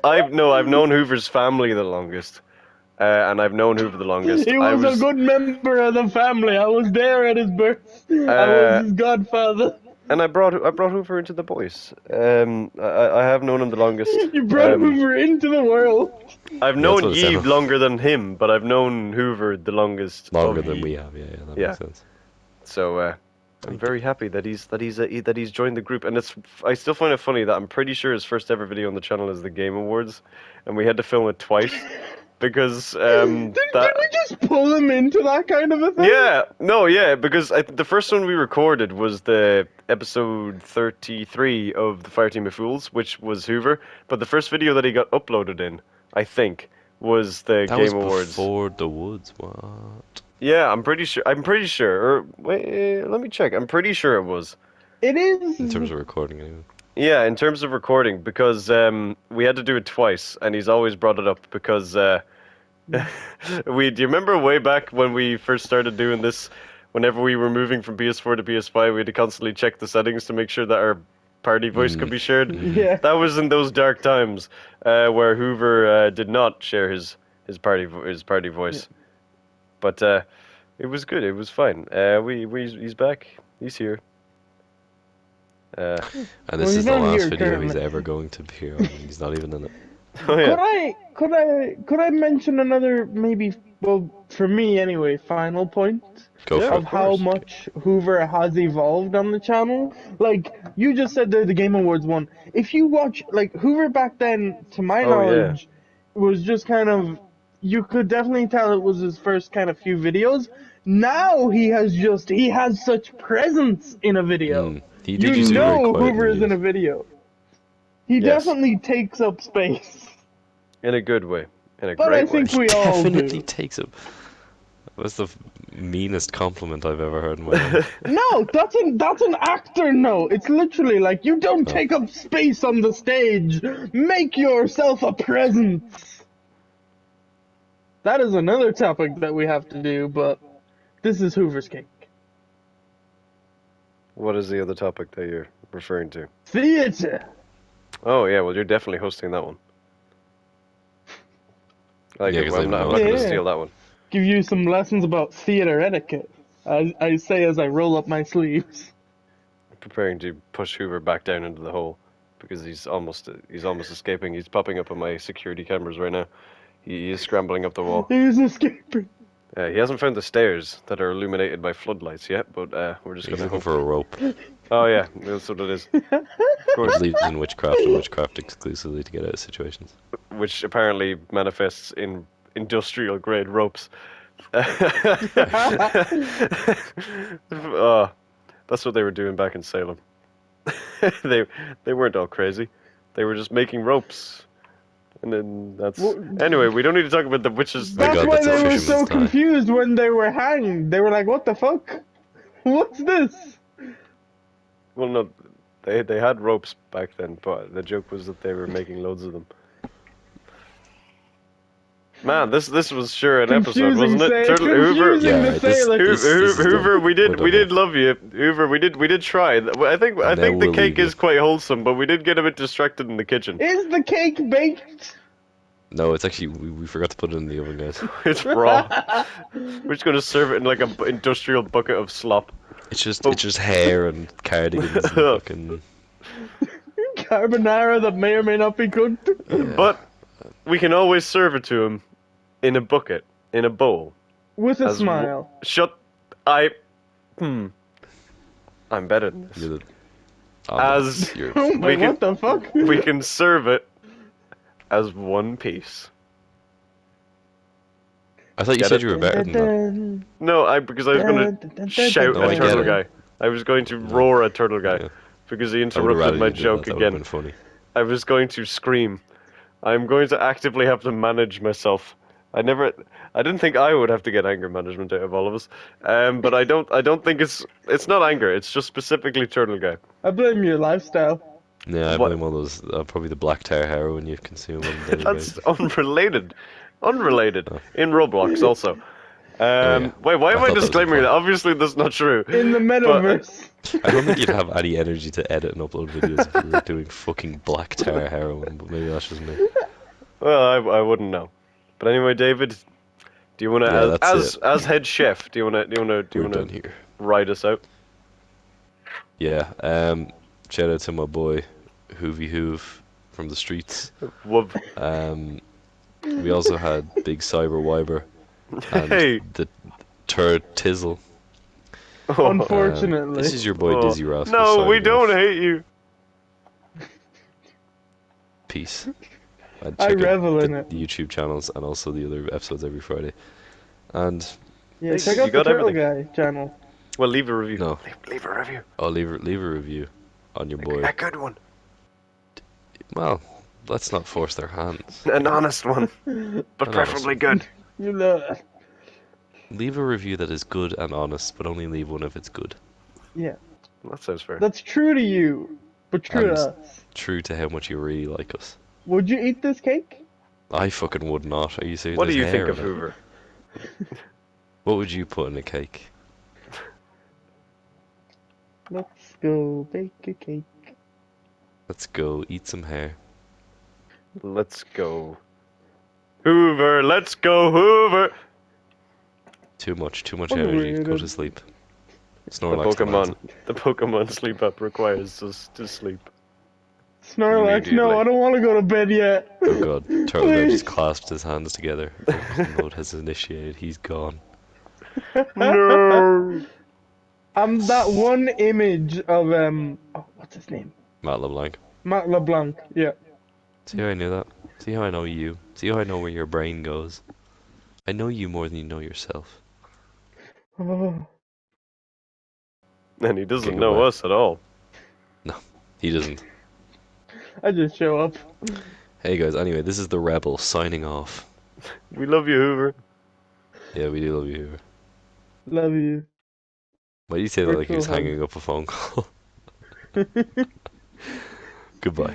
I've known Hoover's family the longest, and I've known Hoover the longest. He was a good member of the family. I was there at his birth. I was his godfather. and I brought Hoover into the boys. I have known him the longest. You brought Hoover into the world. I've that's known what it Yves sounded- longer than him, but I've known Hoover the longest. Longer of than Yves. we have, yeah, that Yeah. makes sense. So I'm very happy that he's joined the group, and I still find it funny that I'm pretty sure his first ever video on the channel is the Game Awards, and we had to film it twice because Did we just pull him into that kind of a thing? yeah, because the first one we recorded was the episode 33 of the Fireteam of Fools, which was Hoover, but the first video that he got uploaded in, I think, was the That Game was Awards. before the Woods. What? Yeah, I'm pretty sure. Or wait, let me check. I'm pretty sure it was. It is. In terms of recording, anyway. Yeah, in terms of recording, because we had to do it twice, and he's always brought it up because do you remember way back when we first started doing this? Whenever we were moving from PS4 to PS5, we had to constantly check the settings to make sure that our party voice could be shared. Yeah. That was in those dark times where Hoover did not share his party voice. Yeah. But it was good. It was fine. He's back. He's here. And Well, this he's is the not last here video he's currently. ever going to appear on. He's not even in it. Oh yeah. Could I mention another maybe? Well, for me anyway, final point Go Yeah, for of it. how course. much Hoover has evolved on the channel. Like you just said, the Game Awards one. If you watch, like Hoover back then, to my Oh, yeah. knowledge, was just kind of. You could definitely tell it was his first kind of few videos. Now he has such presence in a video. He did used You to be very know quiet Hoover is in a videos. video. He Yes. definitely takes up space. In a good way. In a But great I think way. we all Definitely do. takes up. That's the meanest compliment I've ever heard in my life. No, that's an actor no. It's literally like you don't take up space on the stage. Make yourself a presence. That is another topic that we have to do, but this is Hoover's Cake. What is the other topic that you're referring to? Theater. Oh yeah, well you're definitely hosting that one. Like Yeah, it. 'cause Well, I I'm know not it. going to Yeah. steal that one. Give you some lessons about theater etiquette. I say as I roll up my sleeves. Preparing to push Hoover back down into the hole because he's almost escaping. He's popping up on my security cameras right now. He is scrambling up the wall. He's escaping. He hasn't found the stairs that are illuminated by floodlights yet, but we're just He's going to looking hope. for a rope. Oh yeah, that's what it is. Of course, Believes in witchcraft and witchcraft exclusively to get out of situations. which apparently manifests in industrial grade ropes. That's what they were doing back in Salem. they weren't all crazy. They were just making ropes. And then that's anyway. We don't need to talk about the witches. My That's God, why that's a they were fisherman's so tie. confused when they were hanged. They were like, "What the fuck? What's this?" Well, no, they had ropes back then, but the joke was that they were making loads of them. Man, this was sure an episode, wasn't it? Hoover, Confusing Yeah, the this- sailor. this- is Hoover, done. we We're done did now. love you, Hoover. We did try. I think Now the we'll cake leave is you. quite wholesome, but we did get a bit distracted in the kitchen. Is the cake baked? No, it's actually we forgot to put it in the oven, guys. It's raw. We're just gonna serve it in like a industrial bucket of slop. It's just hair and cardigans and fucking. carbonara that may or may not be cooked. But we can always serve it to him in a bucket, in a bowl. With a As smile. I'm better than this. You're the, As Oh my, we can- what the fuck? We can serve it as one piece. I thought you Get said it? you were better than that. No, because I was going to shout No, I a get turtle it. guy. I was going to roar a turtle guy Yeah. because he I would have rather interrupted my you did joke that. That would have again. been funny. I was going to scream. I'm going to actively have to manage myself. I didn't think I would have to get anger management out of all of us. But I don't think it's not anger. It's just specifically turtle guy. I blame your lifestyle. Yeah, I What? blame all those, probably the black tar heroin you consume on a daily That's basis. unrelated. Unrelated. In Roblox also. yeah. Wait, why I am I thought that was disclaiming fun. that? Obviously that's not true. In the metaverse. I don't think you'd have any energy to edit and upload videos if you were doing fucking black tar heroin, but maybe that's just me. Well, I wouldn't know. But anyway, David, do you want to Yeah, that's as head chef, do you want We're to done here. ride us out? Yeah, shout out to my boy, Hoovy Hoov from the streets. Wub. We also had Big Cyber Wyber and Hey. the Turd Tizzle. Oh, Unfortunately. This is your boy Dizzy Rascal. no, we signing don't off. hate you. Peace. And I check out revel in the it. YouTube channels and also the other episodes every Friday. And Yeah, Hey, check you out the got Turtle everything. Guy channel. Well, leave a review. No. Leave a review. I'll leave a review on your boy. A good one. Well, let's not force their hands. An honest one, but An honest preferably one. good. You know. Leave a review that is good and honest, but only leave one if it's good. Yeah. That sounds fair. That's true to you, but true to And us. true to how much you really like us. Would you eat this cake? I fucking would not. Are you serious? What do There's you think hair of in it. Hoover? What would you put in a cake? Let's go bake a cake. Let's go eat some hair. Let's go. Hoover, let's go Hoover! Too much What a energy. Go weirdo. to sleep. The Snorlax Pokemon sleep app requires us to sleep. Snorlax, no, Immediately. I don't want to go to bed yet. Oh god, Turtle Guy Please. just clasped his hands together. Focus mode has initiated. He's gone. No! I'm that one image of oh, what's his name? Matt LeBlanc. Matt LeBlanc. Yeah. See how I knew that? See how I know you? See how I know where your brain goes? I know you more than you know yourself. Oh, And he doesn't Okay, know goodbye. us at all. He doesn't. I just show up. Hey guys, anyway, this is the Rebel signing off. We love you, Hoover. Yeah, we do love you. Love you. Why do you say that like he was Virtual hug. hanging up a phone call? Goodbye.